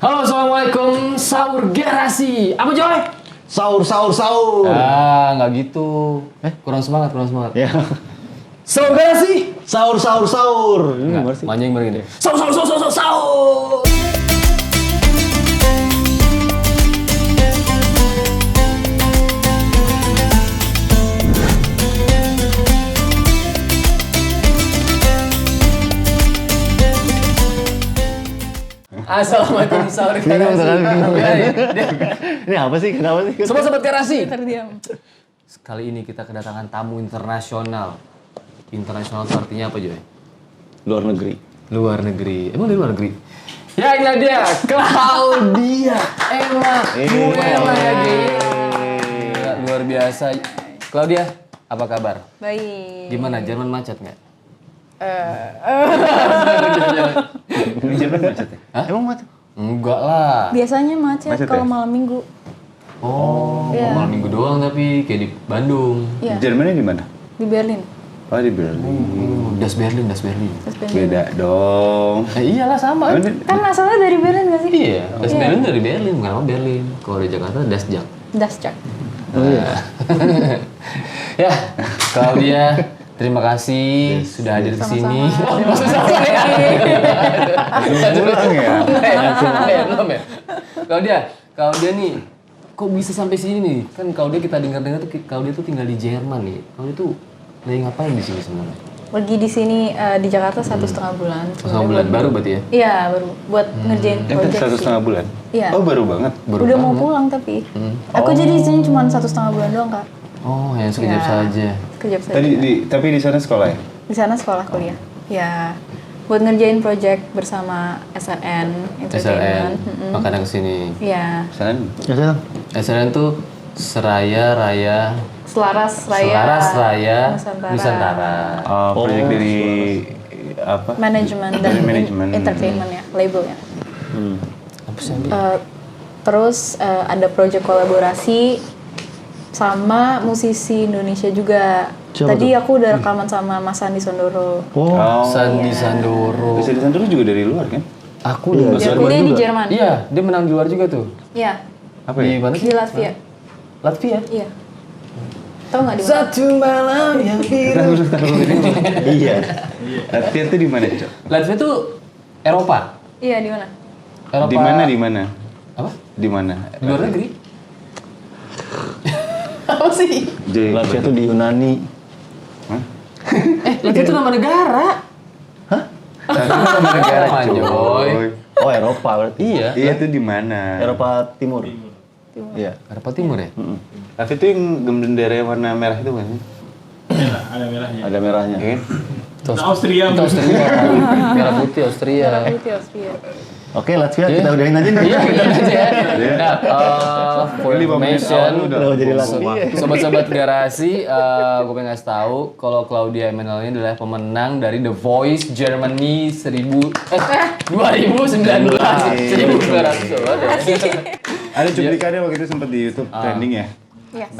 Halo, assalamualaikum, sahur garasi. Apa Joy? Sahur. Ah, nggak gitu. Kurang semangat. Ya. Sahur garasi. Sahur. Ini gimana sih? Manjing begini. Sahur. Assalamualaikum, sahur garasi. Ini apa sih? Kenapa sih? Sobat-sobat garasi. Terdiam. Kali ini kita kedatangan tamu internasional. Internasional itu artinya apa, Joy? Luar negeri. Luar negeri. Emang dari luar negeri? Ya, ini dia, Claudia Emma Nuela ya, gila, luar biasa. Claudia, apa kabar? Baik. Gimana, Jerman macet nggak? Di Jerman macet ya? Hah? Emang macet? Enggak lah. Biasanya macet Macet kalau ya? malam minggu. Oh, Iya. malam minggu doang tapi kayak di Bandung. Iya. Jermannya di mana? Di Berlin. Oh, di Berlin. Das Berlin. Terus Berlin. Beda dong. Iyalah sama. Kan asalnya dari Berlin nggak sih? Iya, Das Berlin dari Berlin, bukan apa Berlin. Kalau di Jakarta Das Jak. Dasjak. Oh iya. Ya, Claudia, terima kasih sudah hadir di sini. Pulang ya? Belum ya? Claudia nih, kok bisa sampai sini nih? Kan Claudia kita dengar-dengar tuh Claudia tuh tinggal di Jerman nih. Claudia tuh lagi ngapain di sini sebenarnya? Lagi di sini di Jakarta 1,5 bulan. Selama bulan baru berarti ya? Iya baru buat ngerjain Kan project. 1,5 bulan? Iya. Oh, baru banget. Udah mau pulang tapi. Aku jadi di sini cuma 1,5 bulan doang kak. Oh, yang sekejap Ya. saja. Kerja saja. Tapi di sana sekolah ya? Di sana sekolah kuliah. Ya. Buat ngerjain project bersama SRN SLN, Entertainment. makanya kesini. Iya. Sana? SLN tuh Seraya Raya Selaras Raya Nusantara. Oh, proyek dari apa? Manajemen dan Dari manajemen. entertainment ya, labelnya. Apa sih? Terus ada project kolaborasi sama musisi Indonesia juga. Siapa Tadi aku udah rekaman sama Mas Sandi Sondoro. Oh. Sandi Sandoro. Bisa di sana juga dari luar kan? Aku udah Dia kuliah di Jerman. Iya, dia menang di luar juga tuh. Iya, Apa Di ya? mana di sih? Latvia. Latvia. Iya. Tahu nggak di mana? Satu malam yang biru. Iya. Latihan tuh di mana, Cok? Latvia tuh Eropa. Iya, di mana? Eropa. Di mana? Apa? Di mana? Di luar negeri. Apa sih? Latvia tuh di Yunani. Hah? Latvia itu nama negara. Hah? Nama negara, Joy. Oh, Eropa berarti. Iya. Iya tuh di mana? Eropa Timur. Iya. Eropa Timur ya? Latvia tuh yang bendera warna merah itu kan? Ada merahnya. Ada merahnya. Iya kan? Austria. Itu Austria. Merah putih Austria. Putih Austria. Oke, Latvia kita udahin aja nih. Iya, kita aja ya. Nah, for Ini 5 menit information, awal udah jadi Latvia. sobat-sobat garasi, gue pengen ngasih tahu kalau Claudia Emanuel ini adalah pemenang dari The Voice Germany 2019. 1900 sobat. Ada cuplikannya waktu itu sempat di YouTube trending ya. Yes.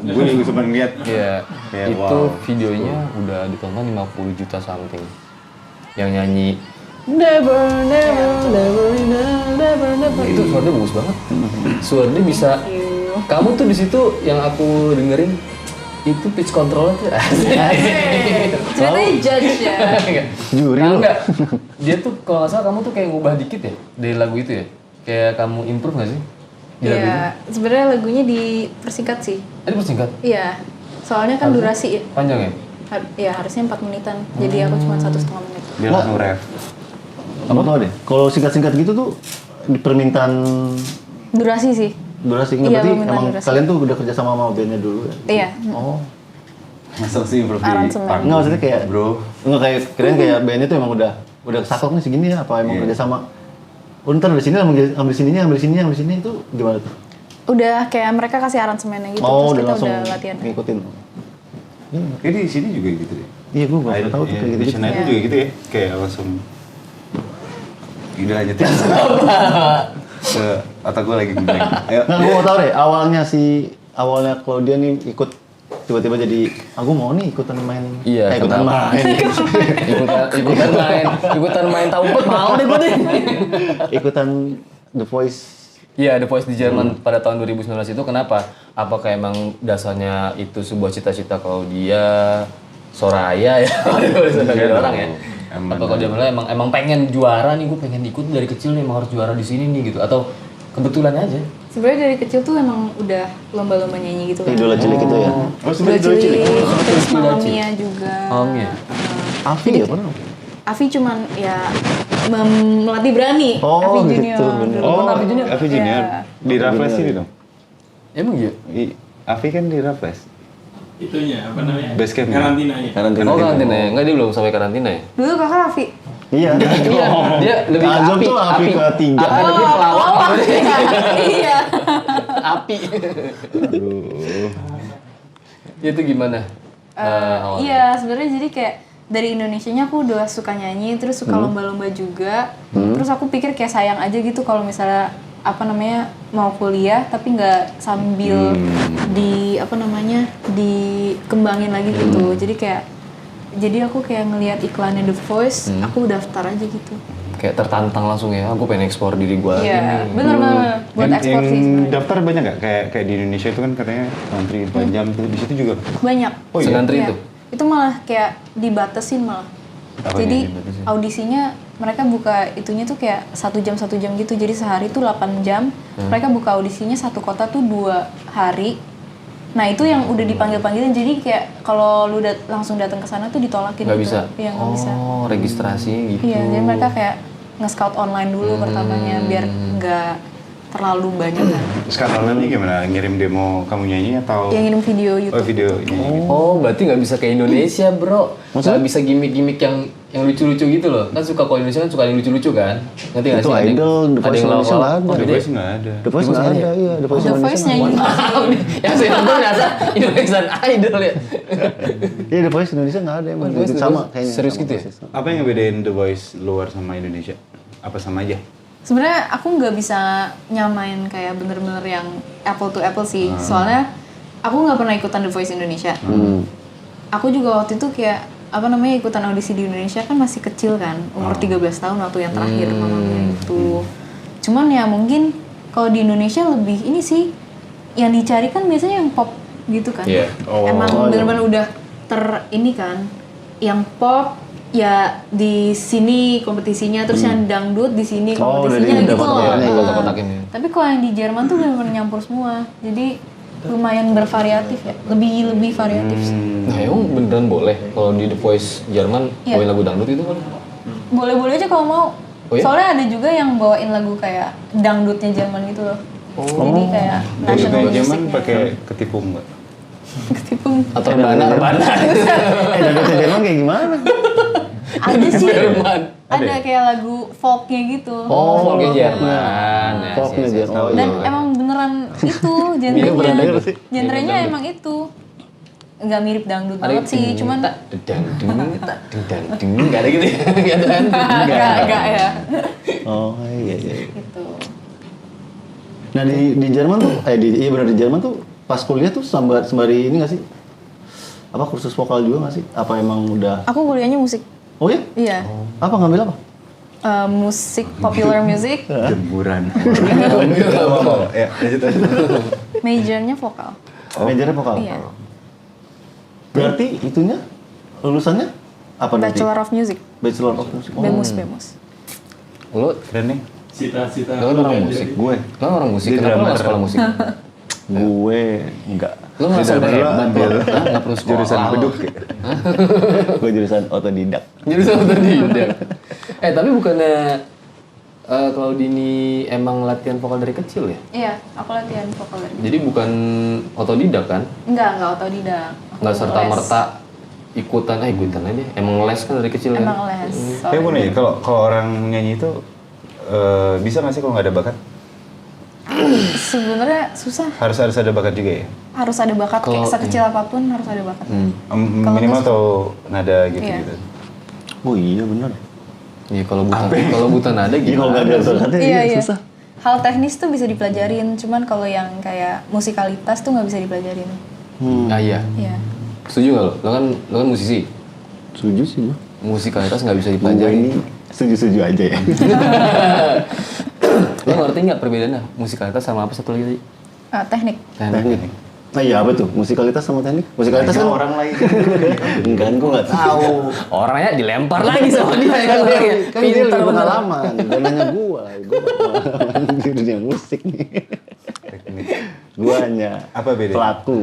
Gue juga sempat ngeliat. Iya, Kayak, itu wow. videonya udah ditonton 50 juta something. Yang nyanyi Never, itu suaranya bagus banget. Suaranya bisa. Kamu tuh di situ yang aku dengerin itu pitch control tuh. Ceritanya judge ya. Juri lu. Enggak. Dia tuh kalau nggak salah kamu tuh kayak ngubah dikit ya dari lagu itu ya. Kayak kamu improve nggak sih? Di lagu itu? Iya, sebenarnya lagunya dipersingkat sih. Ini persingkat. Iya. Soalnya kan durasi ya. Panjang ya? Ya harusnya 4 menitan. Jadi aku cuma 1,5 menit. Dia langsung ref. Apa tau deh? Kalau singkat-singkat gitu tuh di permintaan Durasi sih. durasi Iya, berarti permintaan emang durasi. kalian tuh udah kerja sama bandnya dulu ya? Iya. Oh. Masa sih improve di Aransemen. panggung? Enggak maksudnya kayak Bro. Enggak kayak kirain kayak bandnya tuh emang udah saklek nih segini ya apa emang kerja sama? Oh, ntar dari sini ambil sininya, ambil sini itu gimana tuh? Udah kayak mereka kasih aransemennya gitu. Oh, terus udah kita langsung udah latihan. ngikutin. Kayak di sini juga gitu deh. Iya, gue nggak tahu tuh kayak gitu. Mission Idol juga gitu ya. Kayak langsung. Udah lanjutin. Ke otak gue lagi gini. Ayo. Nah, gue mau tahu deh awalnya Claudia nih ikut tiba-tiba jadi aku mau nih ikutan main. Iya, ikutan kenapa? main. ikutan main tahu bet mau deh gue deh. Ikutan The Voice. Iya, The Voice di Jerman pada tahun 2019 itu kenapa? Apakah emang dasarnya itu sebuah cita-cita kalau dia Soraya ya? Sebagai orang ya. Atau kalau dia bilang emang pengen juara nih, gue pengen ikut dari kecil nih, emang harus juara di sini nih gitu. Atau kebetulan aja? Sebenarnya dari kecil tuh emang udah lomba-lomba nyanyi gitu kan. Idola cilik itu ya. Oh, Idola sebenarnya dulu cilik. terus Mamma Mia juga. Mia. Afi ya pernah. Afi cuman ya melatih berani. Oh, Afi gitu, Junior. bener. dulu. Oh, Avi Junior. Iya. Di Raffles ini dong. Emang iya? Avi kan di Raffles. Itunya apa namanya? Base camp-nya. Karantinanya. Karantina. Oh karantina ya? Enggak, dia belum sampai karantina ya? Dulu kakak Afi. Iya. Iya, dia lebih ke Azam api. tuh api ketiga. Akan lebih pelawak. Iya. Api. Itu gimana? awalnya? Iya, sebenarnya jadi kayak dari Indonesianya aku udah suka nyanyi, terus suka lomba-lomba juga. Terus aku pikir kayak sayang aja gitu kalau misalnya apa namanya mau kuliah tapi nggak sambil dikembangin lagi gitu. Jadi aku kayak ngelihat iklannya The Voice, aku daftar aja gitu. Kayak tertantang langsung ya, aku pengen ekspor diri gua Iya, ini. bener-bener buat ekspor sih sebenarnya. Daftar banyak nggak? Kayak di Indonesia itu kan katanya antri 4 jam tuh. Di situ juga. Banyak. Oh iya. Sengantri Iya. itu? Itu malah kayak dibatasin malah. Apanya Jadi dibatasin? audisinya mereka buka itunya tuh kayak 1 jam gitu. Jadi sehari tuh 8 jam. Mereka buka audisinya satu kota tuh 2 hari. Nah itu yang udah dipanggil-panggilin. Jadi kayak kalau lu langsung datang ke sana tuh ditolakin. Nggak gitu. bisa? Iya nggak bisa. Oh, registrasi gitu. Iya, jadi mereka kayak nge-scout online dulu pertamanya biar nggak terlalu banyak kan. Sekarang nanti gimana? Ngirim demo kamu nyanyi atau? Yang ngirim video Oh, YouTube. video nyanyi. Oh, berarti nggak bisa kayak Indonesia, bro. Nggak bisa gimmick-gimmick yang lucu-lucu gitu loh. Kan suka kalau Indonesia kan suka yang lucu-lucu kan. Ngerti nggak Itu sih? Idol, The Voice Indonesia nggak ada. Oh, The beda. Voice nggak ada. The Voice nggak ada, iya. The Voice The Voice Indonesia nyanyi. nggak Yang saya nonton ternyata Indonesian Idol ya. ada. Iya, The Voice Indonesia nggak ada emang. The Voice, Itu The sama Voice. kayaknya. Serius sama gitu ya? persis. Apa yang ngebedain The Voice luar sama Indonesia? Apa sama aja? Sebenarnya aku nggak bisa nyamain kayak bener-bener yang apple to apple sih. Soalnya aku nggak pernah ikutan The Voice Indonesia. Aku juga waktu itu kayak apa namanya ikutan audisi di Indonesia kan masih kecil kan, umur 13 tahun waktu yang terakhir Mamma Mia itu. Cuman ya mungkin kalau di Indonesia lebih ini sih yang dicari kan biasanya yang pop gitu kan. Iya. Emang bener-bener udah ini kan, yang pop ya di sini kompetisinya, terus yang dangdut di sini kompetisinya udah gitu loh. kotak-kotaknya, Nah, kotak-kotak ini. tapi kalau yang di Jerman tuh benar-benar nyampur semua, jadi lumayan bervariatif ya, lebih variatif sih. Nah, emang beneran boleh kalau di The Voice Jerman Iya. bawain lagu dangdut itu kan? Boleh-boleh aja kalau mau. Oh iya? Soalnya ada juga yang bawain lagu kayak dangdutnya Jerman gitu loh. Jadi kayak national Dari zaman musicnya. pakai ketipung nggak? Ketipu. Atau rebana. Dangdutnya Jerman kayak gimana? Ada sih. Jerman. Ada kayak lagu folknya gitu. Oh, folknya Jerman. Ya, Folknya sih, Jerman. Dan emang beneran itu Iya, beneran genrenya. sih. Genrenya emang itu. Nggak mirip dangdut banget Ada sih, cuman dang nggak ada gitu ya? Nggak ada kan? enggak ya. Oh iya. Gitu. Nah di Jerman tuh, iya benar di Jerman tuh pas kuliah tuh sembari ini nggak sih? Apa kursus vokal juga nggak sih? Apa emang udah? Aku kuliahnya musik. Oh ya? Iya. Apa ngambil apa? Musik, popular music, Jemuran. Ya, lanjut. majornya vokal. Majornya vokal. Iya. Berarti itunya lulusannya apa nanti? Bachelor of Music, Bachelor of Music. Oh. BEMUS. Lo Keren nih. Cita-cita lo kan orang lu musik. jadi- Gue. Lo kan orang musik. Dia Kenapa lo drummer. nggak sekolah musik? Gue enggak. Lo nggak Tidak sekolah perlu hebat ambil lo. Hah? Nggak perlu sekolah. jurusan lo. beduk. Gue jurusan otodidak. Jurusan otodidak. Tapi bukannya kalau Dini emang latihan vokal dari kecil ya? Iya, aku latihan vokal dari. Jadi bukan otodidak kan? Enggak otodidak. Aku Nggak serta les. merta ikutan aja. Emang les kan dari kecil kan? Emang les. Tapi mau nanya, kalau orang nyanyi itu bisa nggak sih kalau nggak ada bakat? Sebenarnya susah. Harus ada bakat juga ya? Harus ada bakat, kayak Kalau- sekecil apapun harus ada bakat. Kalau Minimal nggak- tahu nada gitu. Iya. Oh iya benar. Iya kalau buta nada Iya kalau gimana? nggak ada otodidak Iya, iya. susah. Hal teknis tuh bisa dipelajarin, cuman kalau yang kayak musikalitas tuh nggak bisa dipelajarin. Ah iya. Iya. Setuju nggak lo? Lo kan musisi. Setuju sih gua. Musikalitas nggak bisa Gua dipelajari. ini setuju-setuju aja ya. Lo ngerti nggak perbedaannya musikalitas sama apa satu lagi tadi? Teknik. Teknik. Nah iya apa tuh? Musikalitas sama teknik? Musikalitas kan orang lain. enggak, gua nggak tahu. Orangnya dilempar lagi sama dia kan Kan dia lebih pengalaman. Dan nanya gua pengalaman di dunia musik nih. Gua hanya Apa bedanya? pelaku.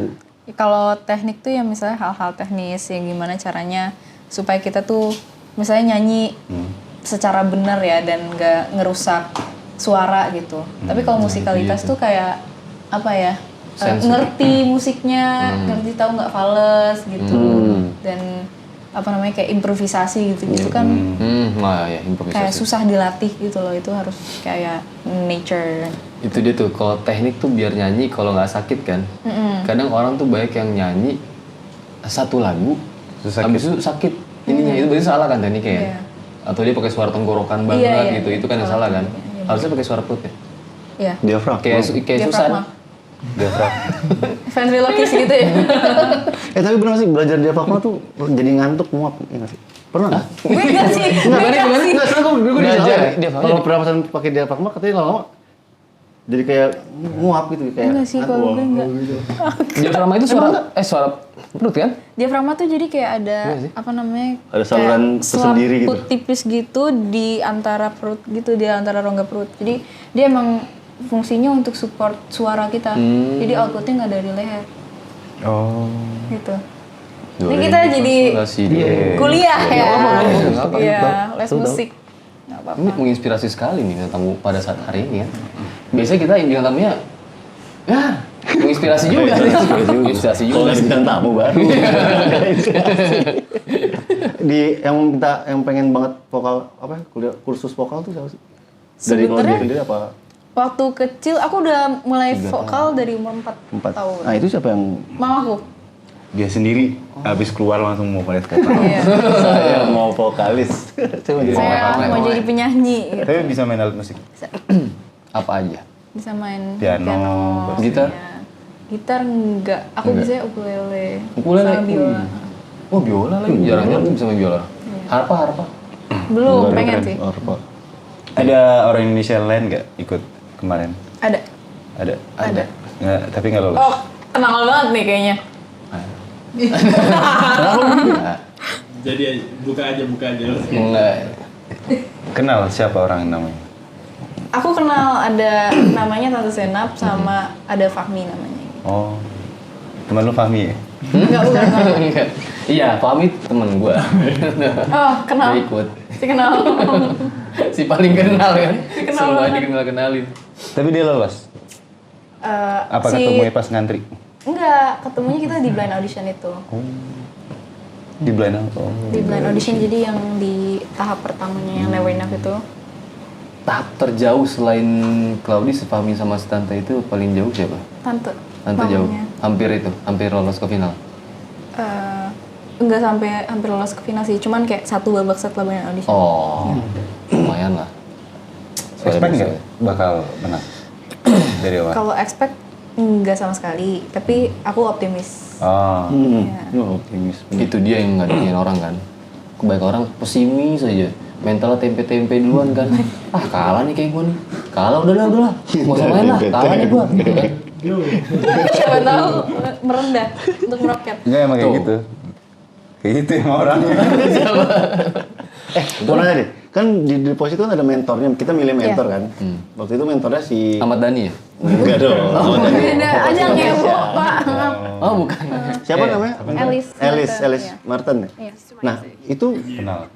Kalau teknik tuh ya misalnya hal-hal teknis yang gimana caranya supaya kita tuh misalnya nyanyi secara benar ya dan nggak ngerusak suara gitu. Tapi kalau musikalitas tuh kayak apa ya? Ngerti musiknya, ngerti tahu nggak fals gitu. Dan apa namanya kayak improvisasi gitu kan Nah ya kayak improvisasi. susah dilatih gitu loh. Itu harus kayak nature. Itu dia tuh, kalau teknik tuh biar nyanyi kalau nggak sakit kan. Kadang orang tuh banyak yang nyanyi satu lagu, habis itu sakit ininya, itu berarti salah kan tekniknya ya? Iya. Atau dia pakai suara tenggorokan banget Iya, gitu, itu kan yang salah kan? Harusnya pakai suara perut ya? Iya. Diafragma. Kayak Susan. Diafragma. Diafragma. Ventriloquist gitu ya. Tapi benar sih belajar diafragma tuh jadi ngantuk muap, ya nggak sih? Pernah nggak? Gue enggak sih. Enggak, soalnya gue Belajar belajar diafragma. kalau pernapasan pakai diafragma katanya lama-lama jadi kayak muap gitu kayak. Enggak sih, kalau gue enggak. Diafragma itu suara perut kan? Diafragma tuh jadi kayak ada apa namanya? Ada saluran kayak tersendiri gitu. selaput tipis gitu di antara perut gitu, di antara rongga perut. Jadi dia emang fungsinya untuk support suara kita. Jadi outputnya nggak dari leher Oh. gitu. Ini kita jadi kuliah ya. Iya, les musik. Nggak apa-apa. Ini menginspirasi sekali nih bintang tamu pada saat hari ini ya. Biasanya kita yang bintang tamunya ya menginspirasi juga. Menginspirasi Kalau juga. nggak bintang tamu baru. Di yang pengen banget vokal apa kuliah kursus vokal tuh siapa sih? Dari keluarga Sebenarnya sendiri apa? waktu kecil aku udah mulai vokal dari umur 4 tahun. Nah itu siapa yang Mamaku. Dia sendiri habis keluar langsung mau pada vokal. Iya. saya mau vokalis? Saya mau jadi Saya mau jadi penyanyi gitu. Tapi bisa main alat musik. Apa aja? Bisa main Piano, gitar? iya. Gitar enggak. Aku bisa ukulele. Ukulele? Sama biola. Oh biola lagi, jarang-jarang bisa main biola. Harpa. Belum, pengen sih. Apa? Ada orang Indonesia lain nggak ikut kemarin? Ada. Ada. Ada. Nggak, tapi nggak lolos. Oh, kenal banget nih kayaknya. Jadi buka aja. Enggak. Kenal siapa orang namanya? Aku kenal ada namanya Tante Senap sama ada Fahmi namanya. Oh. Teman lu Fahmi ya? Enggak, bukan. Enggak. Iya, Fahmi temen gua. Oh, kenal. Dia ikut. Si kenal. Si paling kenal kan? Kenal Semua banget. dikenal-kenalin. Tapi dia lolos. Apa ketemunya pas ngantri? Enggak, ketemunya kita di blind audition itu. Di blind apa? Oh. Di blind audition jadi yang di tahap pertamanya yang Never Enough itu. Tahap terjauh selain Claudi, Fahmi sama si Tante itu paling jauh siapa? Tante. Tante jauh. mamanya. Hampir lolos ke final. Enggak sampai hampir lolos ke final sih, cuman kayak satu babak setelah blind audition. Oh, lumayan lah. Expect nggak bakal menang dari awal? Kalau expect enggak sama sekali, tapi aku optimis. Oh. Optimis. Itu dia yang ngadepin orang kan. Kebanyakan orang pesimis aja. Mentalnya tempe-tempe duluan kan. Ah kalah nih kayak gue nih. Kalah udahlah. Gak usah main lah, kalah nih gue. Gitu kan. Siapa tahu merendah untuk meroket. Enggak emang kayak Tuh. gitu. Kayak gitu emang orangnya. Mau nanya deh, kan di pos itu kan ada mentornya, kita milih mentor kan. Waktu itu mentornya si Ahmad Dhani ya? enggak dong. Beda aja ngewo, Pak. Oh bukan. Siapa namanya? Elis Martin. Iya. Nah, itu Kenal.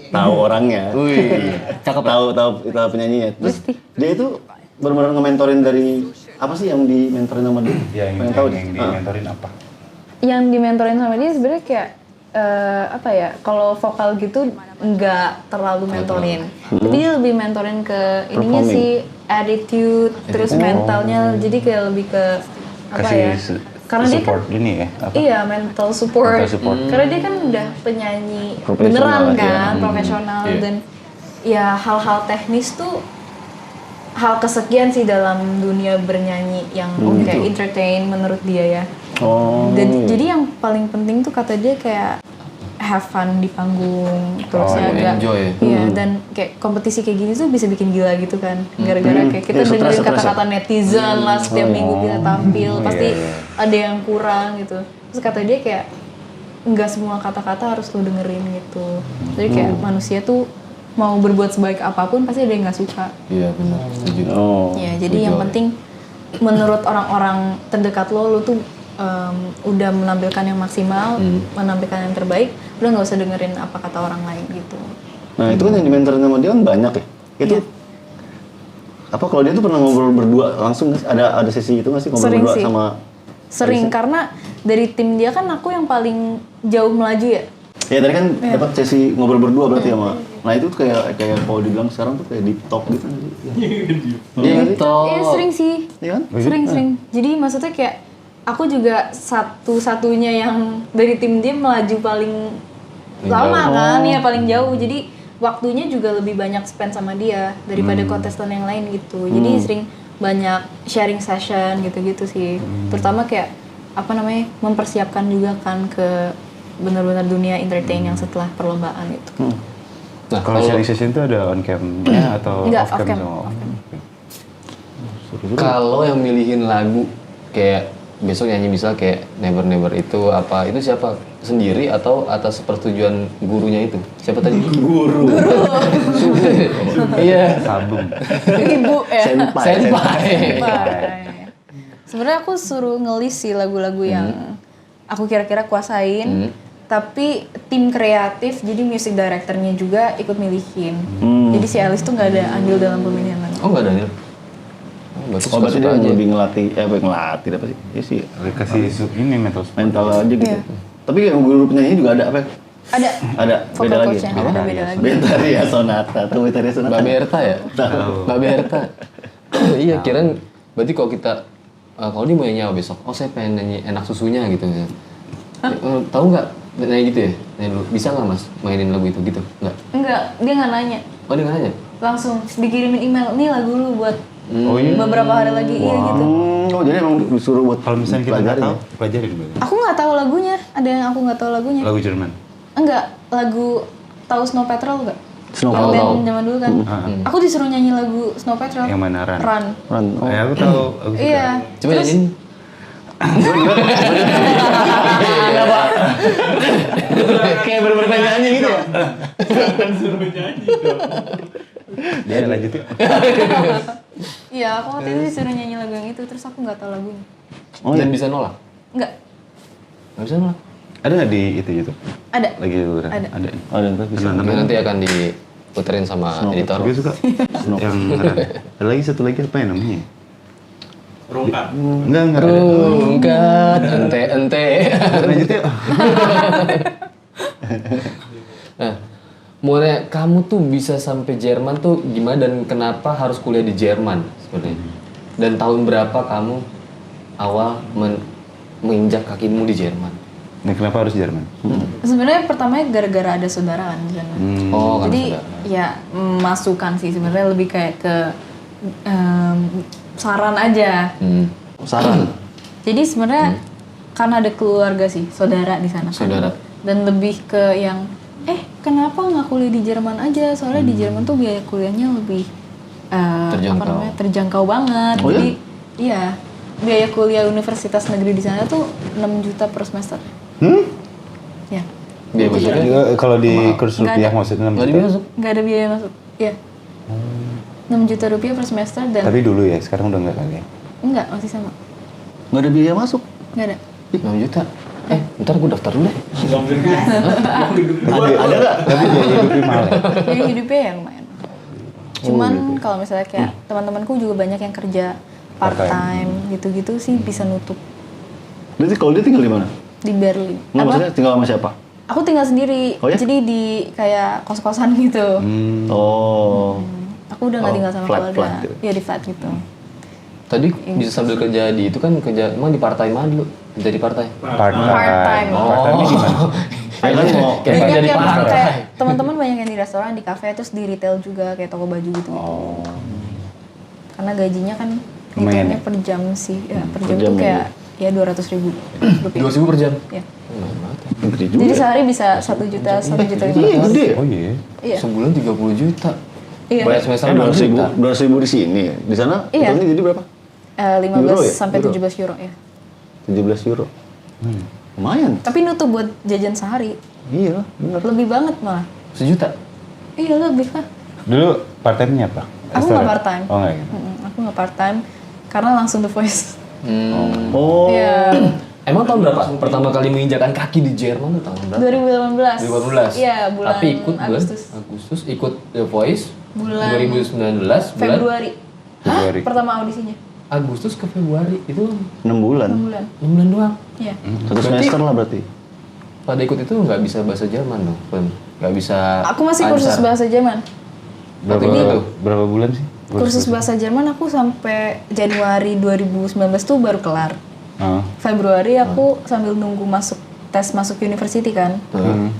tahu orangnya. Wih, cakep. Tahu penyanyinya. Terus dia itu benar-benar nge-mentorin dari apa sih yang di-mentorin sama dia? Ya yang, Pengen tahu yang deh. di mentorin apa? Yang dimentorin sama dia sebenarnya kayak apa ya? Kalau vokal gitu nggak terlalu mentorin. Tapi dia lebih mentorin ke ininya Performing. sih attitude, terus mentalnya. Jadi kayak lebih ke apa Kasih ya? Karena dia kan support gini ya? Apa? iya mental support. Mental support. Karena dia kan udah penyanyi Profesional beneran lah dia. kan, profesional Iya. dan ya hal-hal teknis tuh hal kesekian sih dalam dunia bernyanyi yang kayak entertain menurut dia ya. Jadi yang paling penting tuh kata dia kayak have fun di panggung, terus agak enjoy ya? Iya, dan kayak kompetisi kayak gini tuh bisa bikin gila gitu kan. Gara-gara kayak kita dengerin kata-kata netizen lah setiap minggu kita tampil, pasti ada yang kurang gitu. Terus kata dia kayak nggak semua kata-kata harus lo dengerin gitu. Jadi kayak manusia tuh mau berbuat sebaik apapun pasti ada yang nggak suka. Iya benar, setuju. Ya, jadi yang penting menurut orang-orang terdekat lo tuh udah menampilkan yang maksimal, menampilkan yang terbaik, udah nggak usah dengerin apa kata orang lain gitu. Nah itu kan yang dimentorin sama dia kan banyak ya. Itu apa kalau dia tuh pernah ngobrol berdua langsung ada sesi itu nggak sih ngobrol Sering berdua sih. sama? Sering karena dari tim dia kan aku yang paling jauh melaju ya. Ya tadi kan dapat sesi ngobrol berdua berarti sama. Nah itu tuh kayak kalau dibilang sekarang tuh kayak deep talk gitu kan. Iya nggak sih? Iya sering sih. Iya kan? Sering. Jadi maksudnya kayak aku juga satu-satunya yang dari tim dia melaju paling lama kan, ya paling jauh. Jadi waktunya juga lebih banyak spend sama dia daripada kontestan yang lain gitu. Jadi sering banyak sharing session gitu-gitu sih. Terutama kayak mempersiapkan juga kan ke benar-benar dunia entertain yang setelah perlombaan itu. Nah, kalau sharing session itu ada on cam-nya atau Enggak, off cam? off cam. Kalau yang milihin lagu kayak besok nyanyi misal kayak Never Never itu apa? Itu siapa? Sendiri atau atas persetujuan gurunya itu? Siapa tadi? Guru. Iya. Sabung. Ibu ya. Senpai. Sebenarnya aku suruh ngelis sih lagu-lagu yang aku kira-kira kuasain. Tapi tim kreatif, jadi music directornya juga ikut milihin. Jadi si Alice tuh nggak ada andil dalam pemilihan lagu. Oh nggak ada nih. Berarti dia lebih ngelatih apa sih? Ya sih Kasih ini mental aja gitu. Iya. Tapi kayak guru penyanyi juga ada apa? Ada. Ada. Vocal Beda lagi. coach-nya, ada beda lagi. Betaria Sonata. Tahu Betaria Sonata? Mbak Berta ya? Tahu. Mbak Berta. Iya, kirain berarti kalau kita kalau dia mau nyanyi apa besok? Oh, saya pengen nyanyi Enak Susunya gitu. Tahu nggak nyanyi gitu ya? Nyanyi dulu. Bisa nggak Mas mainin lagu itu gitu? Nggak? Enggak, dia nggak nanya. Oh, dia nggak nanya? Langsung dikirimin email, nih lagu lu buat beberapa hari lagi, iya gitu. Oh jadi emang disuruh buat Kalau misalnya kita nggak tahu, pelajarin berarti. Aku nggak tahu lagunya, ada yang aku nggak tahu lagunya. Lagu Jerman. Enggak, lagu tahu Snow Patrol nggak? Snow Band Patrol. zaman dulu kan. Aku disuruh nyanyi lagu Snow Patrol. Yang mana, Run? Run. Run. Oh. Aku tahu. Aku suka. Iya. Coba nyanyiin. Kayak bener-bener pengen nyanyi gitu ya? Jangan suruh nyanyi dong. Dia lanjut yuk. Iya, aku waktu itu disuruh nyanyi lagu yang itu, terus aku nggak tahu lagunya. Dan bisa nolak? Nggak, Nggak bisa nolak. Ada nggak di itu YouTube? ada. Lagi liburan? Ada. Ada. Ada ntar bisa. Nanti akan diputerin sama editor. Gue suka yang Run. Ada lagi satu lagi apa ya namanya? Rongkar. Enggak ada. Rungkat, ente. Lanjut yuk. Nah, mulai kamu tuh bisa sampai Jerman tuh gimana dan kenapa harus kuliah di Jerman sebenarnya? Dan tahun berapa kamu awal menginjak kakimu di Jerman? Nah, kenapa harus Jerman? Sebenarnya pertamanya gara-gara ada saudara kan di sana. Oh, kan Jadi saudara. ya masukan sih sebenarnya lebih kayak ke saran aja. Saran. Jadi sebenarnya karena ada keluarga sih, saudara di sana. kan. Saudara. Dan lebih ke yang kenapa nggak kuliah di Jerman aja? Soalnya di Jerman tuh biaya kuliahnya lebih Terjangkau. terjangkau banget. Oh, Jadi iya, biaya kuliah universitas negeri di sana tuh 6 juta per semester. Ya. Biaya masuknya Kalau di kurs Nggak rupiah ada. maksudnya nggak dimasuk. Nggak ada biaya masuk. Iya. 6 juta rupiah per semester dan Tapi dulu ya, sekarang udah nggak kali ya. enggak, masih sama. Nggak ada biaya masuk. Enggak ada. 6 juta. Ntar gue daftar dulu deh. Uang gedung. Uang gedung. Ada nggak? Tapi biaya hidupnya mahal ya. Jadi hidupnya ya lumayan. Cuman kalau misalnya kayak teman-temanku juga banyak yang kerja part time gitu-gitu sih bisa nutup Berarti kalau dia tinggal di mana? di Berlin. Nggak maksudnya tinggal sama siapa? Aku tinggal sendiri. Oh ya? Jadi di kayak kos-kosan gitu. Oh. Aku udah nggak Oh, tinggal sama flat keluarga. gitu. Iya di flat gitu. Tadi bisa sambil kerja di itu kan kerja emang di partai mana dulu? Jadi partai. Part-time. Part-time. Part-time di mana? Saya kan mau Kayak Banyak kerja di yang partai. kayak teman-teman banyak yang di restoran, di kafe, terus di retail juga kayak toko baju gitu. Karena gajinya kan Lumayan hitungnya ya? per jam sih. Ya, per jam jam tuh ya. kayak ya 200.000 rupiah. 2.000 per jam. Ya. Gede juga. Jadi sehari bisa 1 juta, 1,5 Iya, juta. gede. Oh iya. Iya. Sebulan 30 juta. Iya. Bayar semester 200.000, 2 juta. 200.000 di sini. Di sana Iya. hitungnya jadi berapa? 15 Euro ya? sampai Euro. 17 euro ya. 17 euro. Lumayan. Tapi nutup buat jajan sehari. Iya, benar. Lebih banget malah. Sejuta. Iya lebih lah. Dulu part time-nya apa? Aku nggak Restoran? part time. Oh enggak gitu. Aku nggak part time karena langsung The Voice. Oh. Iya. Emang tahun berapa pertama kali menginjakan kaki di Jerman tuh tahun berapa? 2018. 2018. Iya, bulan Tapi ikut Agustus. Agustus ikut The Voice Bulan 2019 bulan Februari. Februari. Pertama audisinya. Agustus ke Februari itu 6 bulan. 6 bulan. 6 bulan doang. Iya. Satu semester lah berarti. Pada ikut itu nggak bisa bahasa Jerman dong, Fen. Nggak bisa. Aku masih kursus lancar. bahasa Jerman. Berapa bulan sih? Kursus bahasa Jerman aku sampai Januari 2019 tuh baru kelar. Oh. Februari aku sambil nunggu tes masuk university kan.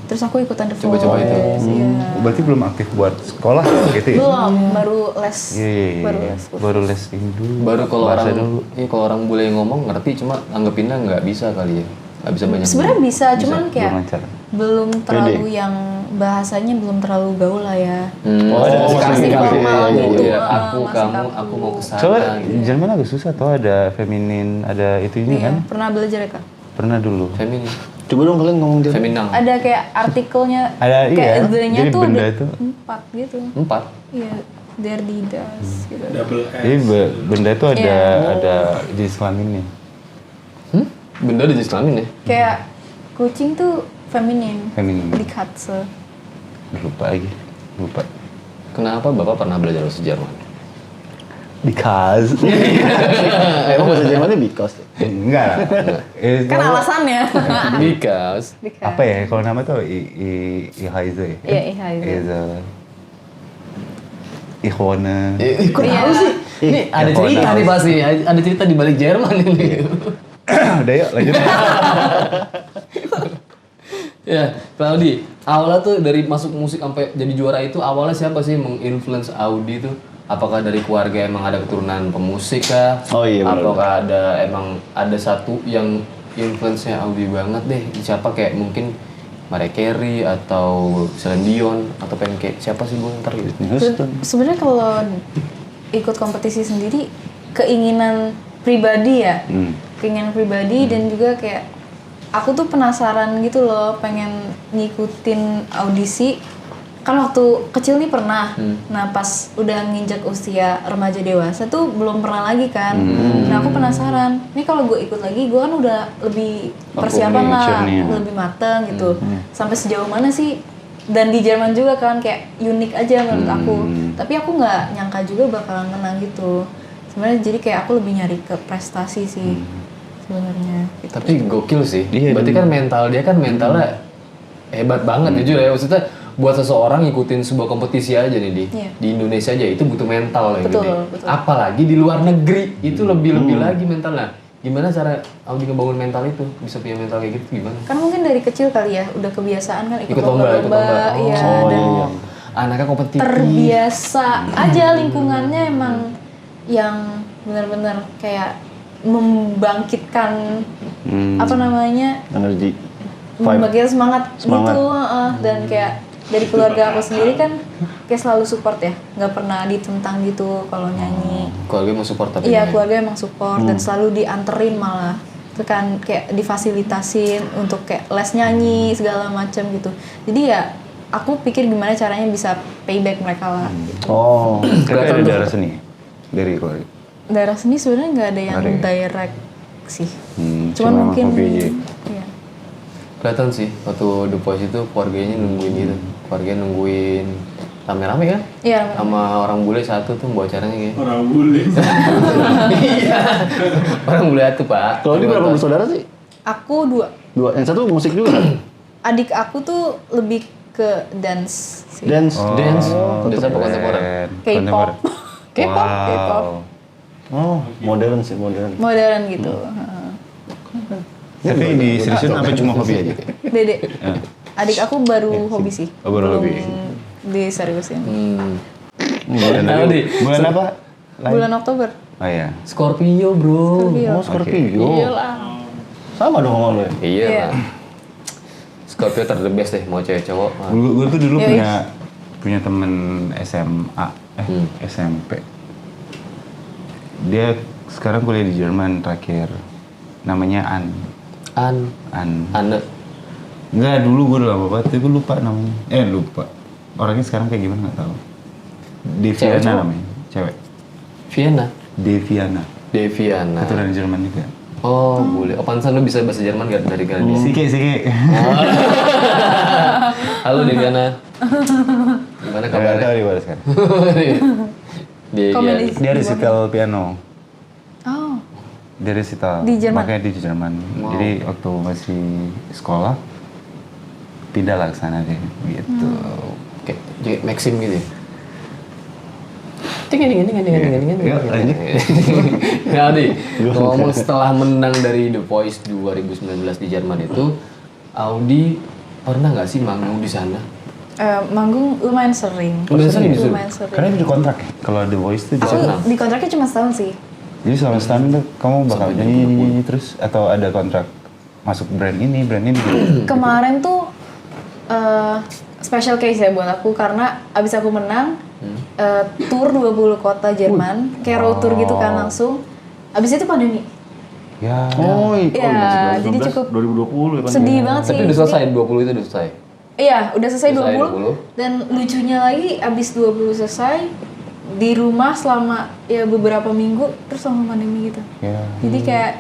Terus aku ikutan The Voice. Coba-coba itu. Iya. Berarti belum aktif buat sekolah gitu ya? Belum, baru les. Iya. Baru les. Baru les ini dulu. Baru kalau Bahasa orang, dulu. iya kalau orang boleh ngomong ngerti, cuma anggapinnya nggak bisa kali ya, nggak bisa banyak. Sebenarnya bisa, cuman kayak belum lancar. belum terlalu yang bahasanya belum terlalu gaul lah ya. Oh, ada masih kasih formal gitu. ya. Aku, Masih kamu, kaku. aku mau kesana. Soalnya Gitu. Jerman agak susah tuh, ada feminin, ada itu ini Iya, kan? pernah belajar ya kak? Pernah dulu. Feminin, Coba dong kalian ngomong dia. feminang. Ada kayak artikelnya, Ada, kayak iya. the-nya Jadi tuh benda ada itu- 4 gitu. 4. Iya, der die das gitu. Double S. Jadi benda itu ada Iya. ada jenis kelaminnya. Benda di Islamin ya? Kayak kucing tuh feminin. Feminin. Die Katze. Lupa lagi. Lupa. Kenapa Bapak pernah belajar bahasa Jerman? Because. Emang bahasa Jermannya because. Enggak lah. Kan alasannya. Because Because. Apa ya kalau nama tuh I Heise ya? Iya, Ich Heise. Heise. Ihone. kok Iya. tahu sih? Ini ada Ya, cerita kalau nih pasti, ada cerita di balik Jerman ini. Udah yuk lanjut. Ya, Claudi, awalnya tuh dari masuk musik sampai jadi juara itu awalnya siapa sih menginfluence Audi tuh? Apakah dari keluarga emang ada keturunan pemusik kah? Oh iya, benar. Apakah ada emang ada satu yang influence-nya Audi banget deh? Siapa kayak mungkin Mariah Carey atau Celine Dion atau pengen kayak siapa sih gue ntar gitu? Sebenarnya kalau ikut kompetisi sendiri keinginan pribadi ya, keinginan pribadi dan juga kayak aku tuh penasaran gitu loh, pengen ngikutin audisi. Kan waktu kecil nih pernah, nah pas udah nginjak usia remaja dewasa tuh belum pernah lagi kan. Nah aku penasaran, nih kalau gue ikut lagi gue kan udah lebih persiapan lah, mature-nya. lebih mateng gitu. Sampai sejauh mana sih? Dan di Jerman juga kan kayak unik aja menurut aku. Tapi aku nggak nyangka juga bakalan menang gitu. Sebenarnya jadi kayak aku lebih nyari ke prestasi sih sebenarnya. Gitu. Tapi gokil sih. Iya, Berarti kan mental dia kan mentalnya hebat banget jujur ya. Maksudnya buat seseorang ngikutin sebuah kompetisi aja nih Iya. di Indonesia aja itu butuh mental ya Betul, gede. betul. Apalagi di luar negeri itu lebih-lebih lagi mentalnya. Gimana cara Audi ngebangun mental itu? Bisa punya mental kayak gitu gimana? Kan mungkin dari kecil kali ya udah kebiasaan kan ikut Ikut lomba, ikut lomba. iya, Oh, dan iya. Anaknya kompetitif. terbiasa aja lingkungannya emang yang benar-benar kayak membangkitkan apa namanya Energi. membangkitkan semangat, Semangat. gitu dan kayak dari keluarga aku sendiri kan kayak selalu support ya, nggak pernah ditentang gitu kalau nyanyi. Keluarga mau support tapi Iya, nggak- keluarga emang support dan selalu dianterin malah. Itu kan kayak difasilitasin untuk kayak les nyanyi segala macam gitu. Jadi ya aku pikir gimana caranya bisa payback mereka lah. Gitu. Oh. Tapi ada darah seni dari keluarga. Darah seni sebenarnya nggak ada yang Nggak ada direct sih. Cuma Cuman mungkin hobi aja. iya. kelihatan sih waktu The Voice itu keluarganya nungguin gitu. Keluarganya nungguin rame-rame kan? Iya, Sama orang bule satu tuh bawa acaranya kayak. Orang bule. Iya. Orang bule itu, Pak. Kalau ini berapa bersaudara sih? Aku 2. Dua. Yang satu musik juga kan? Adik aku tuh lebih ke dance sih. Dance. Dance. Dance apa kontemporer? K-pop. K-pop, K-pop. Oh, modern sih, modern. Modern gitu. Heeh. Tapi di seriusin apa cuma hobi aja? Dede. Adik aku baru hobi sih. Oh, baru Belum hobi. diseriusin. Hmm. Bulan Nah, Di, bulan apa? Bulan Oktober. Oh iya. Scorpio bro. Scorpio. Oh, Scorpio. Iyalah. Sama dong sama lo ya? Iya Iya. lah. Scorpio the best deh, mau cewek cowok. Gue tuh dulu Yoi. punya temen SMA, SMP. Dia sekarang kuliah di Jerman terakhir. Namanya An. Ane. Enggak, dulu gue udah lama banget, tapi gue lupa namanya. Lupa. Orangnya sekarang kayak gimana nggak tahu. Cewek, Deviana cowok? namanya, cewek. Vienna. Deviana. Deviana. Keturunan Jerman juga. Oh, boleh. Oh, pantesan lu bisa bahasa Jerman gak dari Gradia? Sike. Halo Deviana. Gimana Gak tahu kabarnya? di mana sekarang. Komedi. Deviana. Dia resital piano. Oh. Dia resital. Di Jerman? Makanya di Jerman. Jadi waktu masih sekolah pindah lah ke sana deh gitu. Kayak Maxim gitu ya? Ting. Yuk, lanjut. Nah, Di, ngomong setelah menang dari The Voice 2019 di Jerman itu, Audi pernah nggak sih manggung di sana? Manggung lumayan sering. Lumayan sering justru? Lumayan sering. Karena itu di kontrak ya. Kalau The Voice tuh Aku bisa. di kontraknya cuma setahun sih. Jadi selama setahun tuh kamu bakal Sampai nyanyi terus atau ada kontrak masuk brand ini gitu. Kemarin tuh special case ya buat aku karena abis aku menang tour 20 kota Jerman, kayak road tour gitu kan langsung. Abis itu pandemi. Ya. Oh, Iya, jadi cukup 2020 ya kan? sedih banget sih. Tapi udah selesai, 20 itu udah selesai. Iya, udah selesai Selesai 20. Dan lucunya lagi abis 20 selesai di rumah selama ya beberapa minggu terus sama pandemi gitu. Ya. Jadi kayak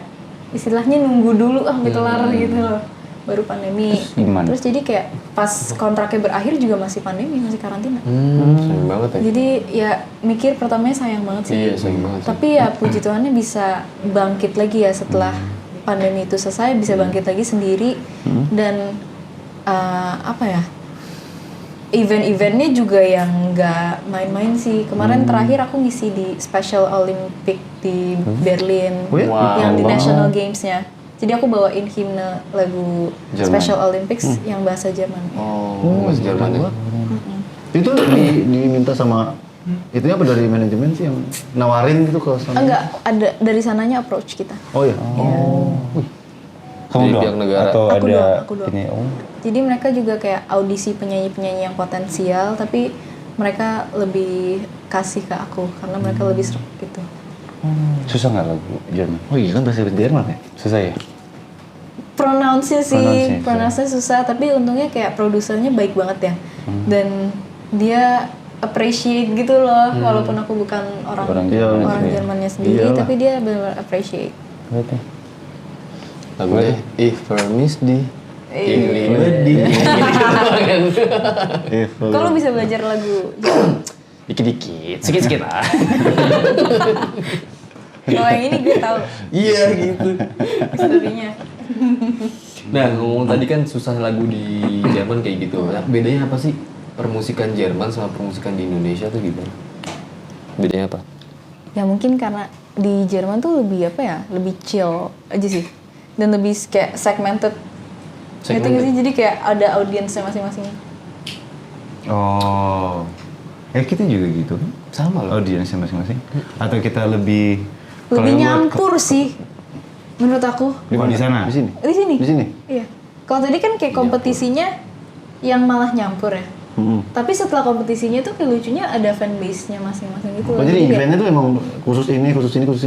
istilahnya nunggu dulu sampai kelar gitu loh. Baru pandemi. Terus gimana? Terus jadi kayak pas kontraknya berakhir juga masih pandemi, masih karantina. Sayang banget ya. Jadi ya mikir pertamanya sayang banget sih. Iya, sayang banget sih. Tapi ya puji Tuhannya bisa bangkit lagi ya setelah pandemi itu selesai, bisa bangkit lagi sendiri dan apa ya? Event-eventnya juga yang nggak main-main sih. Kemarin terakhir aku ngisi di Special Olympic di Berlin, Oh ya? yang di Wow. National Games-nya. Jadi aku bawain himne lagu Jerman. Special Olympics yang bahasa Jerman. Oh, masih Jerman ya? Itu diminta sama itu apa dari manajemen sih yang nawarin gitu ke sana? Enggak, ada dari sananya approach kita. Oh ya. Kamu Dari doang? pihak negara. Atau Aku ada doang, aku doang. ini? Oh. Jadi mereka juga kayak audisi penyanyi-penyanyi yang potensial, tapi mereka lebih kasih ke aku karena mereka lebih serak gitu. Susah nggak lagu Jerman? Oh iya kan bahasa Jerman ya? Susah ya? Pronounce-nya sih, Pronounce-nya, pronounce-nya susah, tapi untungnya kayak produsernya baik banget ya. Dan dia appreciate gitu loh, walaupun aku bukan orang Orang orang, Jerman, iya. Jermannya sendiri, Iyalah. tapi dia benar-benar appreciate. Berarti. Lagunya If Permis di Kalau bisa belajar lagu Jerman. Dikit-dikit, sikit-sikit lah. Kalau yang ini gue tahu Iya gitu. historinya. Nah, ngomong tadi kan susah lagu di Jerman kayak gitu. Nah, bedanya apa sih permusikan Jerman sama permusikan di Indonesia tuh gimana? Bedanya apa? Ya mungkin karena di Jerman tuh lebih apa ya, lebih chill aja sih. Dan lebih kayak segmented. Gitu Segmented? sih, jadi kayak ada audiensnya masing-masing. Oh. Kita juga gitu kan? Sama loh. Audiensnya masing-masing. Atau kita lebih Lebih kalau nyampur sih, menurut aku. di sana. Di sini. Di sini? Di sini. Iya. Kalau tadi kan kayak kompetisinya yang malah nyampur ya. Tapi setelah kompetisinya tuh kayak lucunya ada fanbase-nya masing-masing gitu. Oh loh. jadi kayak- eventnya tuh emang khusus ini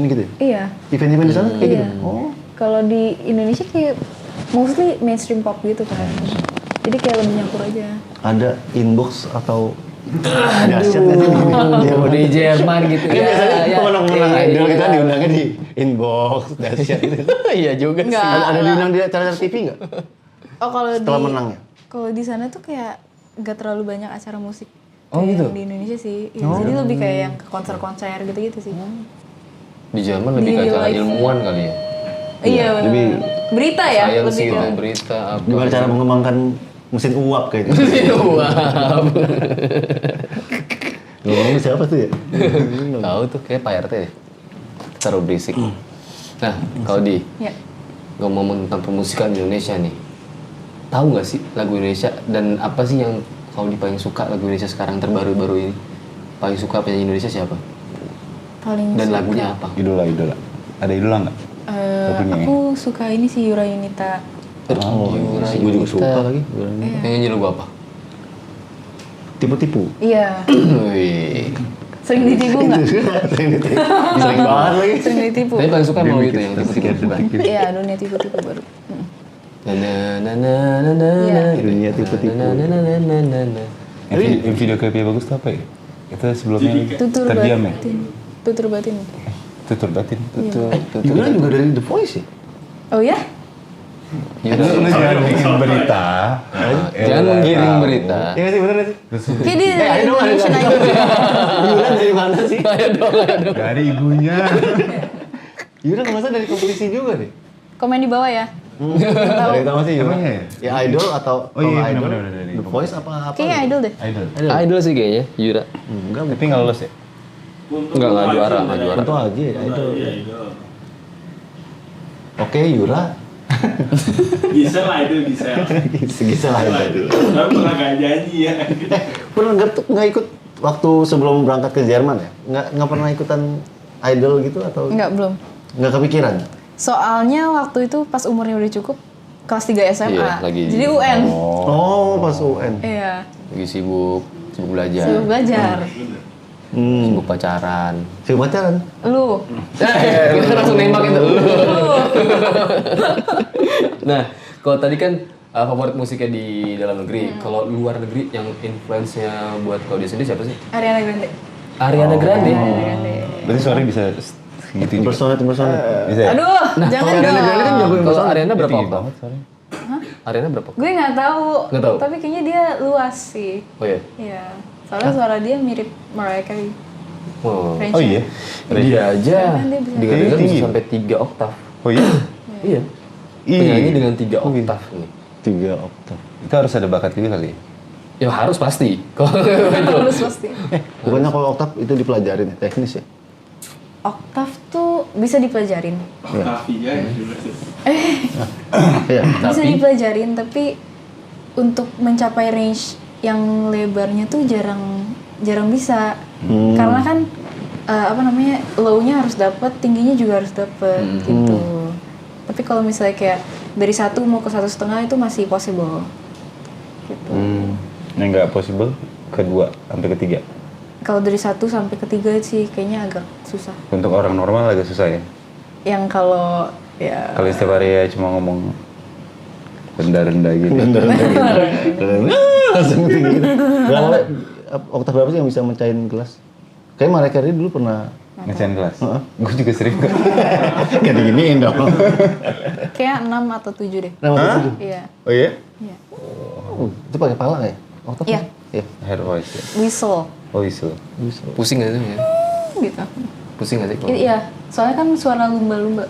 gitu ya? Iya. Event-event di sana kayak gitu? Iya. Oh. Kalau di Indonesia kayak mostly mainstream pop gitu kan. Jadi kayak lebih nyampur aja. Ada inbox atau dahsyat nggak sih? Oh, di Jerman gitu Kan biasanya menang-menang Iya, idol iya. kita diundangnya di inbox, dahsyat gitu. Iya juga sih. Nggak. Ada diundang di acara TV nggak? Oh kalau Setelah di menang ya? Kalau di sana tuh kayak gak terlalu banyak acara musik. Oh, kayak gitu? yang di Indonesia sih. Iya, jadi lebih kayak yang ke konser-konser gitu-gitu sih. Di Jerman lebih ke Di acara live. ilmuwan kali ya. Iya benar. lebih Berita ya Science lebih gitu, ke. berita apa. Gimana cara mengembangkan mesin uap kayaknya? Wah. Ngomongin siapa tuh ya? Tahu tuh kayak Pak RT deh. Taruh berisik. Nah, kalau di Ya. ngomong tentang permusikan Indonesia nih. Tahu nggak sih lagu Indonesia dan apa sih yang kalau di paling suka lagu Indonesia sekarang terbaru-baru ini? Paling suka penyanyi Indonesia siapa? Paling Dan suka. lagunya apa? Idola. Ada idola nggak? Lagunya ya? Aku suka ini sih Yura Yunita. Oh, gue juga suka lagi. Yura ini. Yang nyanyi lagu apa? Tipu-tipu. Iya. Wih. Sering ditipu nggak? Sering ditipu. Sering banget lagi. Sering ditipu. Tapi paling suka mau itu yang tipu-tipu bukan? Iya, dunia tipu-tipu baru. Na na na na na na Iya. na. Dunia tipu-tipu. Na na na na na na na. Yang video klipnya bagus tuh apa ya? Itu sebelumnya Tutur terdiam ya? batin. Tutur batin. Tutur batin. Yura juga dari The Voice ya? Oh ya? Lu jangan bikin berita. Jangan menggiring berita. Iya nggak sih, bener nggak sih? Kayak dia dari ayo dong, Indonesian ayo. Idol. Yura dari mana sih? Ayo dong. Dari ibunya. Yura nggak masa dari kompetisi juga deh. Komen di bawah ya. Dari tahu sih Yura. Emangnya ya? Ya Idol atau Oh iya, kalau Idol, bener, dari The Voice apa? Kayaknya Idol deh. Idol. Idol sih kayaknya, Yura. Enggak, Tapi nggak lolos ya? Enggak juara, nggak juara. Tentu aja ya Idol. Iya, idol. Oke, Yura. Bisa lah itu bisa. Segisa lah Idol. Tapi pernah gak nyanyi ya. Pernah nggak ikut waktu sebelum berangkat ke Jerman ya? Nggak pernah ikutan Idol gitu atau Enggak, belum. nggak kepikiran? Soalnya waktu itu pas umurnya udah cukup, kelas 3 SMA. Iya, lagi. Jadi UN. Oh, pas UN. Iya. Lagi sibuk belajar, Sibuk belajar. sibuk pacaran. Si pacaran. Lu. Kita langsung nembak itu. Nah, kalau tadi kan favorit musiknya di dalam negeri. Kalau luar negeri yang influence-nya buat kau dia sendiri siapa sih? Ariana Grande. Ariana Grande. Berarti suaranya bisa segitu juga. Impersonate. Bisa ya? Aduh, jangan dong. Kalau Ariana berapa Tinggi oktav? banget suaranya. Ariana berapa? Gue nggak tahu. Nggak tahu? Tapi kayaknya dia luas sih. Oh iya. Iya. Soalnya suara dia mirip Mariah Carey. Oh. Range-nya. Oh iya? Dia aja Keren, dia bisa. dengar Tinggi. bisa sampai 3 oktav. Oh iya? Iya. Iya. Penyanyi dengan 3 oktav nih. 3 oktav. Itu harus ada bakat juga kali ya? Ya harus pasti. Kalau itu. Harus pasti. Bukannya kalau oktav itu dipelajarin ya, teknis ya? Oktav tuh bisa dipelajarin. Octavia ya juga. Iya. Bisa dipelajarin, tapi untuk mencapai range yang lebarnya tuh jarang bisa. Karena kan low-nya harus dapet, tingginya juga harus dapet gitu. Tapi kalau misalnya kayak dari 1 mau ke 1,5 itu masih possible. Gitu. Yang nggak possible, kedua sampai ketiga. Kalau dari 1 sampai ke 3 sih kayaknya agak susah. Untuk orang normal agak susah ya. Yang kalau ya Kalau setiap hari ya cuma ngomong rendah-rendah gitu. Langsung tinggi gitu. Berapa, oktav berapa sih yang bisa mencahin kelas? Kayak Mariah Carey dulu pernah. Ngecain kelas. Gue juga sering kok. Gak diginiin dong. kayak 6 atau 7 deh. Nama itu. Iya. Oh iya? Iya. Itu pakai pala nggak ya? Oktav? Iya. Iya. Hair voice ya. Whistle Oh isu. Pusing gak sih? Ya? gitu. Pusing gak sih? kalau- Iya, soalnya kan suara lumba-lumba.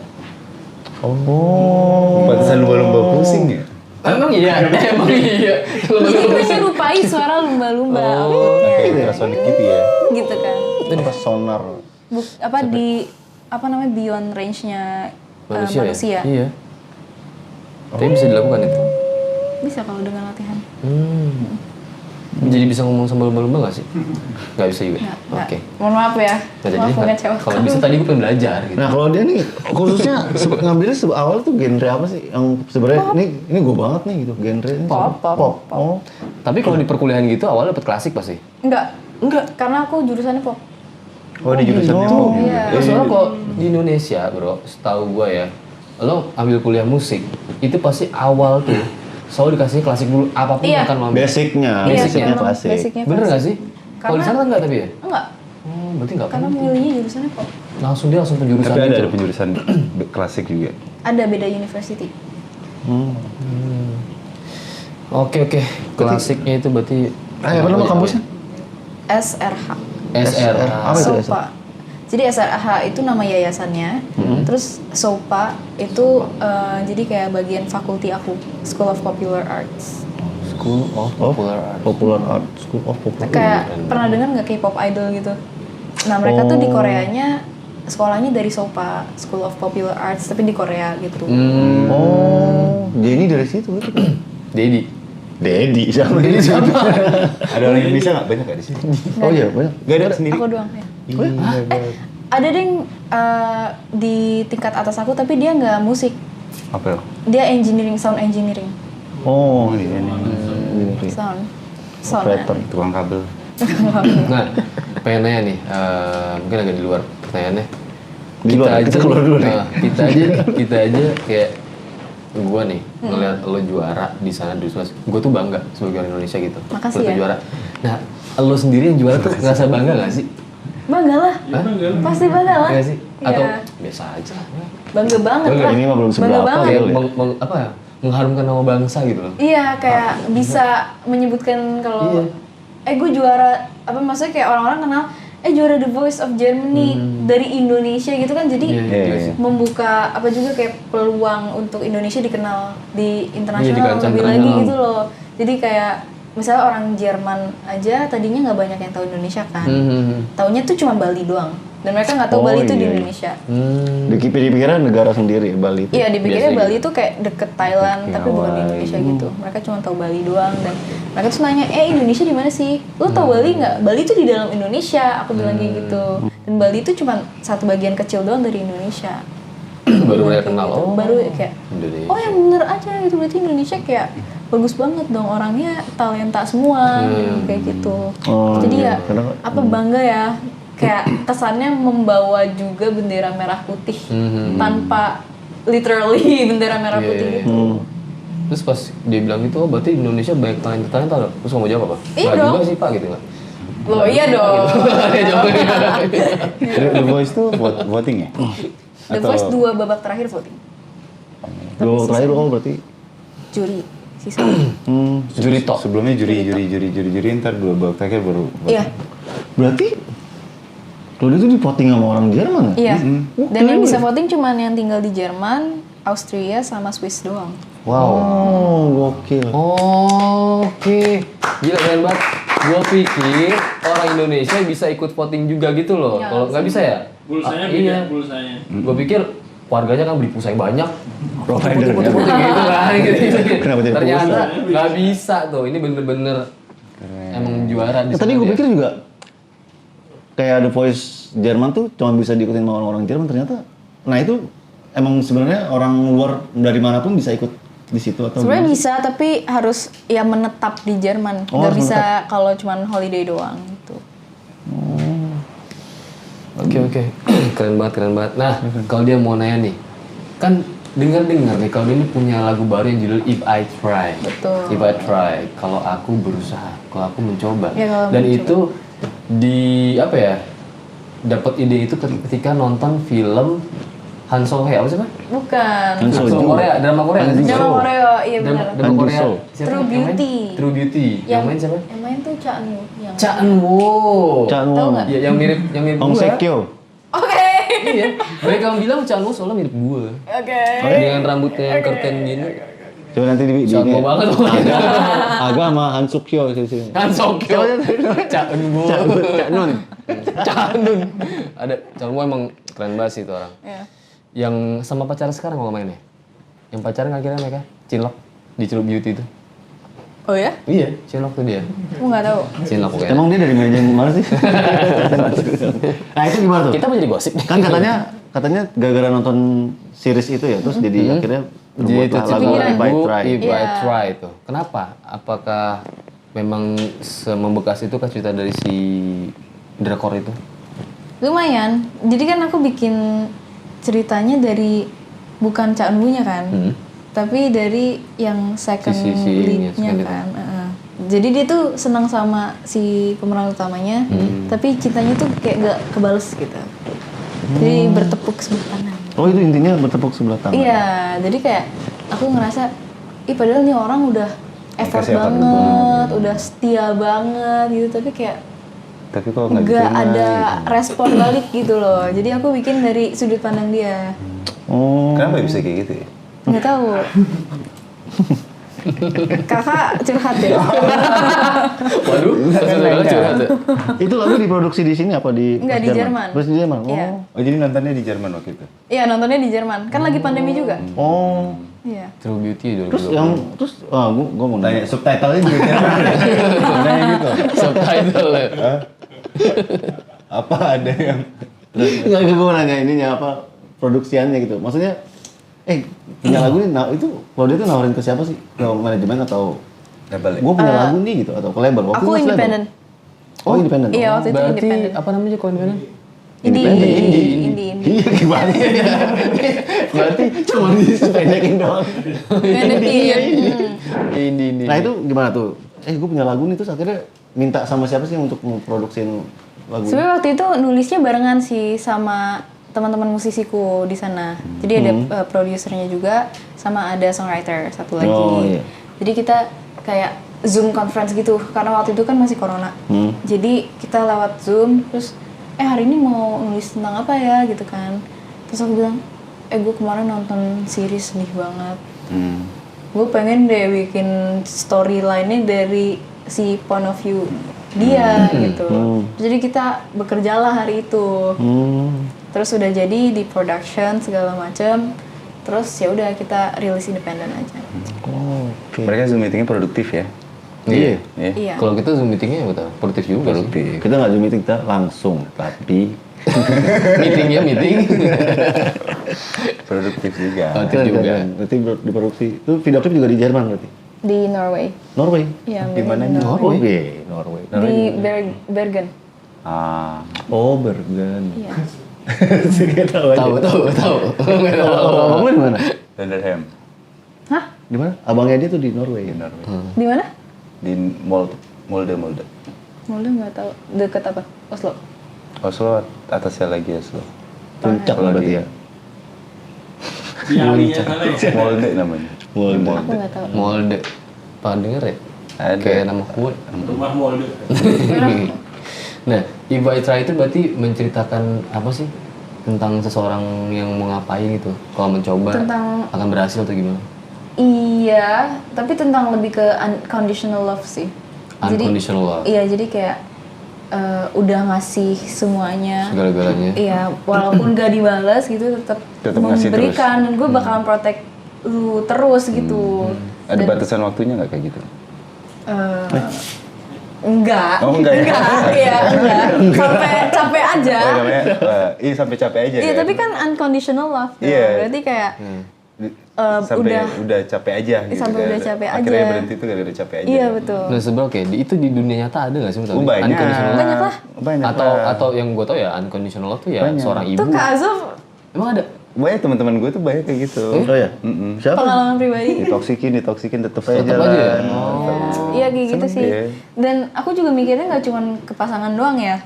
Oh. Pantesan lumba-lumba pusing ya? Emang iya? Emang iya? Jadi gue menyerupai suara lumba-lumba. Oh. Kayak ultrasonic gitu ya. Gitu kan. Itu pas sonar. Beyond range-nya Manusia. Ya? Iya. Tapi bisa dilakukan itu. Bisa kalau dengan latihan. Jadi bisa ngomong sama lumba-lumba gak sih? Gak bisa juga? Nggak. Oke. Mohon maaf ya. Nggak jadi. Maaf mengecewakan. Kalau bisa tadi gue pengen belajar gitu. Nah kalau dia nih khususnya ngambilnya awal tuh genre apa sih? Yang sebenarnya ini gue banget nih gitu genre ini. Pop. Oh. Tapi kalau di perkuliahan gitu awalnya dapet klasik pasti. Enggak. Karena aku jurusannya pop. Oh di jurusannya gitu. pop. Iya. Ya, soalnya kalau di Indonesia bro, setahu gue ya, lo ambil kuliah musik, itu pasti awal tuh selalu dikasih klasik dulu, apapun Iya. yang akan lo ambil. Basicnya Emang klasik. basicnya Bener klasik. gak sih? Kalau di sana kan nggak tapi ya? Enggak. Oh, berarti nggak Karena penting. milihnya jurusannya pop. Langsung dia langsung penjurusan Tapi ada gitu. penjurusan klasik juga. Ada beda university. Oke. Klasiknya itu berarti Apa nama kampusnya? SRH. SRH. Apa itu SOPA. Jadi SRH itu nama yayasannya. Terus SOPA itu jadi kayak bagian fakulti aku, School of Popular Arts. School of Popular Art. Popular Art. School of Popular. Kayak pernah dengar nggak K-pop idol gitu? Nah mereka tuh di Koreanya sekolahnya dari SOPA, School of Popular Arts, tapi di Korea gitu. Oh, Jenny dari situ gitu. Dedi. Dedi siapa? Dedi Ada orang yang bisa nggak? Banyak nggak di sini? Oh iya banyak. Nggak ada sendiri. Aku doang ya. Ada deh di tingkat atas aku tapi dia nggak musik. Apa ya? Dia engineering, sound engineering. Oh, Ini Sound. Operator. tukang kabel. Nah, pengen nanya nih, mungkin agak di luar pertanyaannya. Di luar, kita keluar dulu nih. Kita aja kayak gue nih ngeliat lo juara di sana di Sulawesi, gue tuh bangga sebagai orang Indonesia gitu. Makasih Lo tuh ya. juara. Nah, lo sendiri yang juara tuh ngerasa bangga gak sih? Bangga lah. Pasti bangga lah. Nggak sih? Atau Iya. biasa aja? Bangga banget Bangga, lah. ini mah belum Bangga seberapa banget. Kayak Boleh. apa ya? Mengharumkan nama bangsa gitu loh. Iya, kayak bisa menyebutkan kalau gue juara, apa maksudnya kayak orang-orang kenal juara The Voice of Germany dari Indonesia gitu kan, jadi Iya. membuka apa juga kayak peluang untuk Indonesia dikenal di Iya, di internasional kancah lebih lagi internasional. gitu loh. Jadi kayak misalnya orang Jerman aja tadinya nggak banyak yang tahu Indonesia kan, taunya tuh cuma Bali doang, dan mereka nggak tahu Oh, Bali itu di iya. Indonesia. Dipikirnya negara sendiri Bali itu. Iya, dipikirnya Biasa Bali gitu. tuh kayak deket Thailand, tapi bukan di Indonesia gitu. Mereka cuma tahu Bali doang, dan mereka tuh nanya, Indonesia di mana sih? Lo tau Bali nggak? Bali tuh di dalam Indonesia. Aku bilang kayak gitu. Dan Bali tuh cuma satu bagian kecil doang dari Indonesia. Baru mereka Kayak kenal, gitu. oh Baru kayak, Indonesia. oh yang bener aja gitu, berarti Indonesia kayak bagus banget dong, orangnya talenta semua kayak gitu. Oh, Jadi iya. ya Karena- apa bangga ya, kayak kesannya membawa juga bendera merah putih tanpa literally bendera merah Iya, putih iya, gitu. Terus pas dia bilang itu, oh berarti Indonesia banyak talenta loh. Terus kamu jawab apa? Iya Nggak dong. juga sih Pak gitu nggak? Loh iya dong. The Voice tuh voting ya? The Voice 2 babak terakhir voting. Dua terakhir berarti. Juri sisa. Juri top. Sebelumnya juri, ntar 2 babak terakhir baru voting. Iya. Berarti kalau itu di voting sama orang Jerman ya? Iya. Dan yang bisa voting cuman yang tinggal di Jerman, Austria sama Swiss doang. Wow. Oh, gokil. Oh, oke. Gila keren banget. Gua pikir orang Indonesia bisa ikut voting juga gitu loh. Iya, Kalau nggak bisa ya? Pulsanya Ah, beda, iya. pulsanya. Gua pikir keluarganya kan beli pulsa yang banyak. Provider. Putih-putih gitu kan. Gitu. Kenapa jadi Ternyata nggak bisa tuh. Ini bener-bener emang juara di Tadi sana gue dia. pikir juga kayak The Voice Jerman tuh cuma bisa diikutin sama orang-orang Jerman, ternyata. Nah itu emang sebenarnya orang luar dari manapun bisa ikut di situ atau Sebenarnya gimana? bisa, tapi harus ya menetap di Jerman. Oh, Nggak harus bisa kalau cuman holiday doang gitu. Oke. Keren banget. Nah, kalau dia mau nanya nih, kan dengar nih kalau dia ini punya lagu baru yang judul If I Try. Betul. If I Try, kalau aku berusaha, kalau aku mencoba. Ya, kalau Dan mencoba. itu di apa ya? Dapat ide itu ketika nonton film Han So Hye, apa sih Pak? Bukan. Han So Film Joo. Korea, drama Korea nggak sih? Drama Korea, iya Drama, benar. drama Han Korea. So. Siapa True yang main? Beauty. True Beauty. Yang main siapa? Yang main tuh Cha Eun yang. Cha Eun Woo. Chan Tahu Won, nggak? Ya, yang mirip Hong gue. Sek-kyo. Oke. Iya. Mereka bilang Cha Eun Woo soalnya mirip gue. Oke. Dengan rambutnya yang kerten gini. Coba nanti di Cha Eun Woo banget pokoknya. Agak sama Han Suk-hyo di sini. Han Sokyo. Cha Eun Woo. Cak Nun. Cha Eun. Ada Cha Eun Woo emang keren banget sih itu orang. Iya. Yang sama pacaran sekarang kalau mainnya? Yang pacaran akhirnya mereka Cinlok di True Beauty itu. Oh ya? Iya, Cinlok tuh dia. Aku nggak tahu. Cinlok pokoknya. Emang dia dari manajemen mana sih? Nah itu gimana tuh? Kita menjadi gosip. Kan katanya gara-gara nonton series itu ya, terus jadi akhirnya Jadi itu berbuatlah lagu Kepikiran. If I Try. If I Iya. Try itu. Kenapa? Apakah memang membekas itu kah cerita dari si drakor itu? Lumayan. Jadi kan aku bikin ceritanya dari bukan Cha Eun Woo-nya kan, tapi dari yang second Si ininya, lead-nya second lead. kan. Jadi dia tuh senang sama si pemeran utamanya, tapi cintanya tuh kayak gak kebales gitu. Jadi bertepuk sebelah tangan. Oh itu intinya bertepuk sebelah tangan. Iya, jadi kayak aku ngerasa, padahal nih orang udah effort Kasih effort banget, udah setia banget gitu, tapi kayak Tapi kalau nggak nggak diterima, ada gitu. respon balik gitu loh. Jadi aku bikin dari sudut pandang dia. Oh. Kenapa bisa kayak gitu ya? Nggak tahu. Kakak curhat ya? Waduh, saudara curhat ya? Itu lagu diproduksi di sini apa di? Enggak, di Jerman. Terus di Jerman. Oh. Iya. Oh jadi nontonnya di Jerman waktu itu? Iya, nontonnya di Jerman. Kan lagi pandemi juga. Oh. Iya. True Beauty 2020. Terus gua mau Tanya subtitlenya juga Jerman ya? Tanya gitu. subtitle ya. Hah? Apa ada yang Enggak, gue mau nanya ininya apa produksiannya gitu. Maksudnya, punya lagu nih, nah itu kalau dia tuh nawarin ke siapa sih? Ke manajemen atau Label ya? gue punya lagu nih gitu atau ke label? Waktu Aku itu masih label? independen. Oh independen. Iya, waktu itu Berarti independen. apa namanya kalau independen? Indie. Iya gimana ya? Berarti cuma disepedekin doang. Indie. Ini. Nah itu gimana tuh? Gue punya lagu nih terus akhirnya minta sama siapa sih untuk memproduksiin lagu ini? Sebenarnya waktu itu nulisnya barengan sih sama teman-teman musisiku di sana. Jadi ada produsernya juga sama ada songwriter satu lagi. Oh, iya. Jadi kita kayak Zoom conference gitu karena waktu itu kan masih corona. Jadi kita lewat Zoom terus hari ini mau nulis tentang apa ya gitu kan. Terus aku bilang, gue kemarin nonton series sedih banget. Gue pengen deh bikin storyline-nya dari si point of view dia gitu. Jadi kita bekerjalah hari itu. Terus udah jadi di production segala macam. Terus ya udah kita rilis independen aja. Oke. Mereka Zoom meetingnya produktif ya? Iya. Iya. Kalau kita Zoom meetingnya betul produktif juga sih. Produktif. Kita nggak Zoom meeting, kita langsung. Tapi Meetingnya meeting. Produktif juga. Produktif juga. Berarti diproduksi. Itu video klip juga di Jerman berarti? Di Norway. Norway? Iya, Di mana di nih? Norway. Norway. Di Bergen. Ah, Oh, Bergen. Iya. Saya tahu aja. Tahu. Abang lu di mana? Lenderham. Hah? Di mana? Abangnya dia tuh di Norway. Di mana? Di Molde. Molde nggak tahu. Deket apa? Oslo. Oslo, atasnya lagi Oslo. Puncak Kalau berarti di- ya. Dialinya salah ya. Molde namanya. Molde. Aku nggak tahu. Molde. Pernah denger ya? Ada. Kayak nama kue. Rumah Molde. Nah, If I Try itu berarti menceritakan apa sih? Tentang seseorang yang mau ngapain gitu. Kalau mencoba Tentang- akan berhasil atau gimana? Iya, tapi tentang lebih ke unconditional love sih. Unconditional love. Iya, jadi kayak udah ngasih semuanya. Segala-galanya. Iya, walaupun gak dibalas gitu tetap Tetap ngasih memberikan dan gue bakalan protect lu terus gitu. Ada Dan, batasan waktunya nggak kayak gitu? enggak. Oh, enggak ya? Iya, enggak. Sampai capek aja. Oh, namanya, iya sampai capek aja Iya, kan? tapi kan unconditional love. Dong. Iya. Berarti kayak Sampai udah capek aja gitu Sampai kan. udah capek Akhirnya aja. berhenti tuh gara-gara capek aja. iya kan? betul. Nah sebenarnya oke, itu di dunia nyata ada nggak sih? Oh, banyak. Unconditional love? Banyak lah. Banyak Atau lah. atau yang gue tau ya unconditional love tuh ya Banyak. seorang ibu. Tuh Kak Azuf Emang ada? Banyak teman-teman gue tuh banyak kayak gitu. Oh ya? Siapa? pengalaman pribadi. Ditoksikin tetep aja Tetep jalan. aja ya? Iya kayak gitu Seneng sih. deh. Dan aku juga mikirnya nggak cuma ke pasangan doang ya,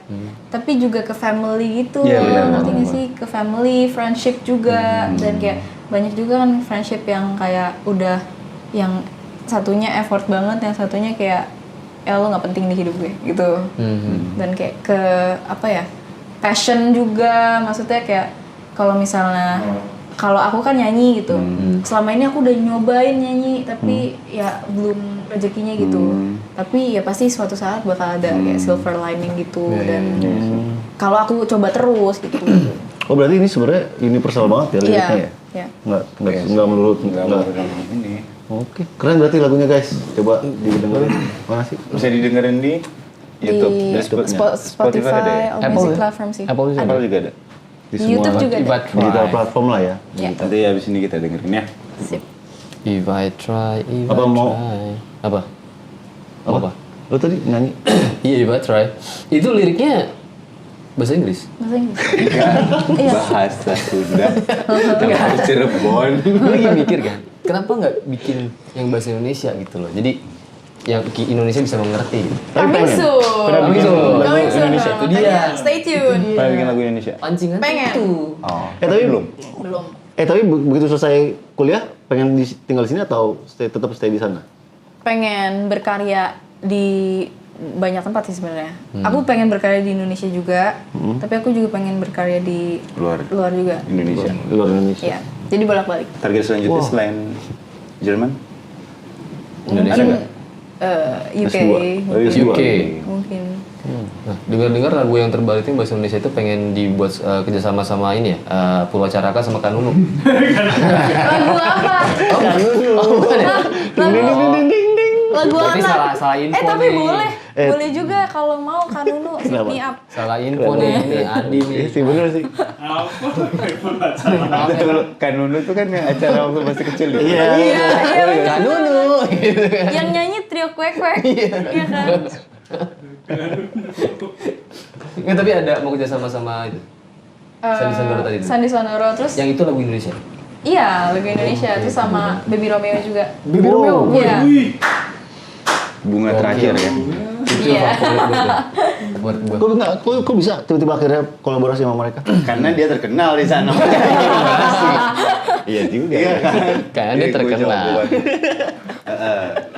tapi juga ke family gitu. Iya, benar, Ngerti nggak benar. sih? Ke family, friendship juga. Dan kayak banyak juga kan friendship yang kayak udah yang satunya effort banget, yang satunya kayak lo nggak penting di hidup gue gitu. Dan kayak ke apa ya? Passion juga, maksudnya kayak kalau misalnya kalau aku kan nyanyi gitu, selama ini aku udah nyobain nyanyi tapi ya belum rezekinya gitu. Tapi ya pasti suatu saat bakal ada kayak silver lining gitu dan kalau aku coba terus gitu. Oh berarti ini sebenarnya universal banget ya liriknya ya? Iya. Nggak menurut Enggak nggak. ini. Oke, keren berarti lagunya guys. Coba didengerin. Mana sih? Bisa didengerin di YouTube, Di Dashboardnya. Spotify, ada ya? all Apple music ya? platform sih. Apple juga. Apple juga ada. Di YouTube juga If I ada. Try. digital platform lah ya. Iya. Nanti habis ini kita dengerin ya. Sip. If I try, if Apa I mau- try. Apa? Apa? Lo tadi nyanyi? Iya, if I try. Itu liriknya bahasa Inggris. Bahasa Inggris. Iya. Bahasa Sunda. Tanpa Cirebon. Gue lagi mikir kan, kenapa nggak bikin yang bahasa Indonesia gitu loh. Jadi yang Indonesia bisa mengerti gitu. Coming soon. Pernah bikin soon. lagu Coming soon. Indonesia? Itu dia. Makanya stay tune. Pernah bikin lagu Indonesia? Pancingan Pengen. itu. Oh. Tapi belum. Belum. tapi begitu selesai kuliah pengen tinggal di sini atau tetap stay di sana? Pengen berkarya di banyak tempat sih sebenarnya. Aku pengen berkarya di Indonesia juga, tapi aku juga pengen berkarya di Luar juga. Indonesia. Di luar Indonesia. Iya. Jadi bolak-balik. Target selanjutnya selain Jerman? Mungkin UK. UK. Mungkin. Nah, dengar-dengar lagu yang terbaru itu bahasa Indonesia itu pengen dibuat kerjasama sama ini ya, Purwacaraka sama Kanunu. Lagu apa? Oh, bukan ya? Lagu Berarti apa? salah info tapi nih. boleh. Boleh juga kalau mau Kanunu hit me up. Salah info nih, ini Adi nih. Iya sih bener sih. Apa? Baca. Kan Nunu tuh kan yang acara waktu masih kecil ya. Iya. Iya, bener. Kanunu gitu kan. Yang nyanyi trio kuek-kuek. Iya kan? Nggak, tapi ada mau kerja sama itu. Sandi Sandoro tadi itu. Sandi Sandoro terus Yang itu lagu Indonesia. iya lagu Indonesia terus sama Baby Romeo juga. Baby Romeo. Iya. Wih. Bunga terakhir ya. Iya. Buat gua. Kok bisa tiba-tiba akhirnya kolaborasi sama mereka? Karena dia terkenal di sana. Iya juga. Iya kan? Kayaknya dia terkenal.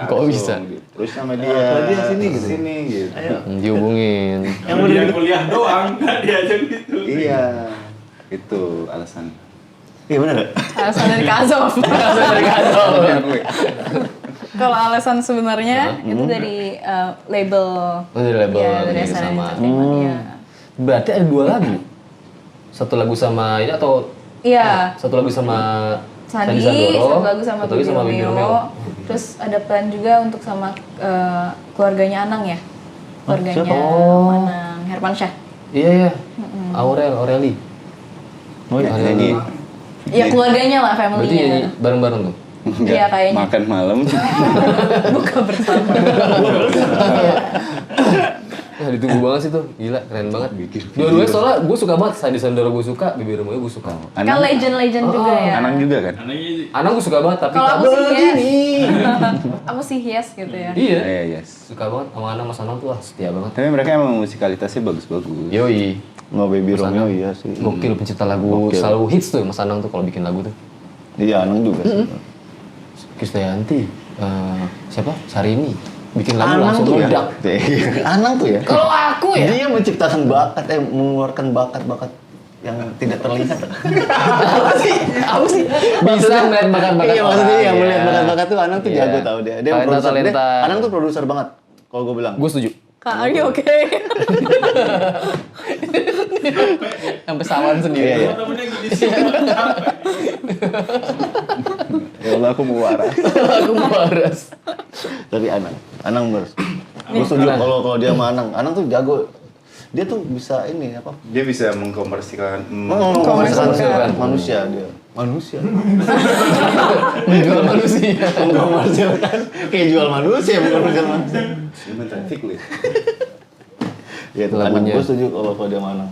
Kok bisa? Terus sama dia. dia sini gitu. Sini gitu. Dihubungin. Yang dia kuliah doang, nggak diajak gitu. Iya. Itu alasan. Iya bener gak? Alasan dari Kazov. Kalau alasan sebenarnya itu dari label. Oh, dari label Iya, dari ini SNN sama. Entertainment, iya. Berarti ada 2 lagu. Satu lagu sama ini atau Iya. satu lagu sama Sandi, Sandoro, satu lagu sama satu lagi Baby sama Baby Romeo. Terus ada plan juga untuk sama keluarganya Anang ya. Keluarganya Anang Hermansyah. Iya iya. Aureli. Oh iya. Jadi Ya keluarganya lah, Berarti family-nya. nyanyi bareng-bareng tuh. Iya kayaknya. makan malam. Buka bersama. Wah, ditunggu banget sih tuh. Gila, keren banget. Dua-duanya soalnya gue suka banget. Sandi Sandoro gue suka, Baby Romeo gue suka. Kan legend-legend juga ya. Anang juga kan? Anaknya sih. Anak gue suka banget, tapi Kalau tak aku sih begini. Aku sih yes gitu ya. Iya. Iya, yes. Suka banget sama Anak Mas Anang tuh lah, setia banget. Tapi mereka emang musikalitasnya bagus-bagus. Yoi. Mau Baby Romeo iya sih. Gokil pencipta lagu Gokil. selalu hits tuh Mas Anang tuh kalau bikin lagu tuh. Iya Anang juga sih. Krisdayanti, siapa? Sarini bikin lagu Anang langsung tuh ya. meledak. Anang tuh ya. Kalau aku ya, Dia menciptakan bakat, mengeluarkan bakat-bakat yang tidak terlihat. aku sih bisa melihat bakat-bakat. Iya maksudnya yang orang, melihat ya. bakat-bakat tuh Anang tuh Iya. jago tau dia. Dia Talenta- produser. talenta. Anang tuh produser banget. Kalau gue bilang. Gue setuju. Kak, are you okay? Sampai sawan Iya, sendiri. iya. Temennya gini sih. Capek. Ya Allah aku mau waras. Aku mau waras. Tapi Anang bener. Gue setuju kalau dia sama Anang. Anang tuh jago. Dia tuh bisa ini apa? Dia bisa mengkomersikan Mengkomersilkan. manusia dia. Manusia. Menjual manusia. Mengkomersilkan. Kayak jual manusia mengkomersilkan manusia. Human trafficking. Ya itu Lagunya. Anang. Gue setuju kalau dia sama Anang.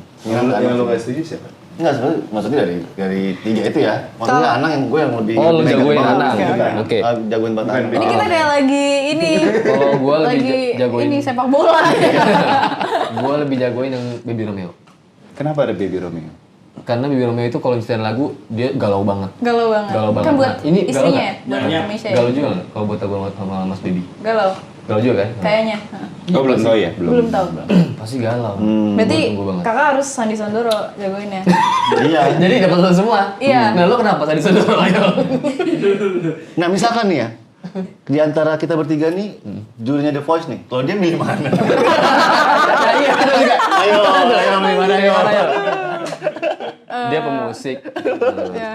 Yang lo gak setuju siapa? Enggak sebenarnya maksudnya dari 3 itu ya. Maksudnya Anang yang gue yang lebih Oh, lu lebih jagoin banget. Anang. Oke. Jagoin banget Anang. Ini kita kayak lagi ini. Kalau gue lebih lagi jagoin, ini sepak bola. gue lebih jagoin yang Baby Romeo. Kenapa ada Baby Romeo? Karena Baby Romeo itu kalau nyiptain lagu dia galau banget. Galau banget. Galau banget. Kan buat Nah, ini galau istrinya nggak? ya, buat Nyanyi. Indonesia ya. Galau juga nggak kalau buat lagu sama Mas Baby? Galau. Galau juga kan? Kayaknya. Oh belum tahu ya? Belum tahu. Pasti galau. Berarti Tunggu banget. kakak harus Sandi Sandoro jagoinnya. Iya. Jadi dapat lo semua. Iya. Nah lo kenapa tadi Sandoro ayo? Nah misalkan nih ya, di antara kita bertiga nih, jurinya The Voice nih. Kalau dia milih mana? Nah, iya ada juga. Ayo, ayo milih mana? Ayo. Dia pemusik. Ya.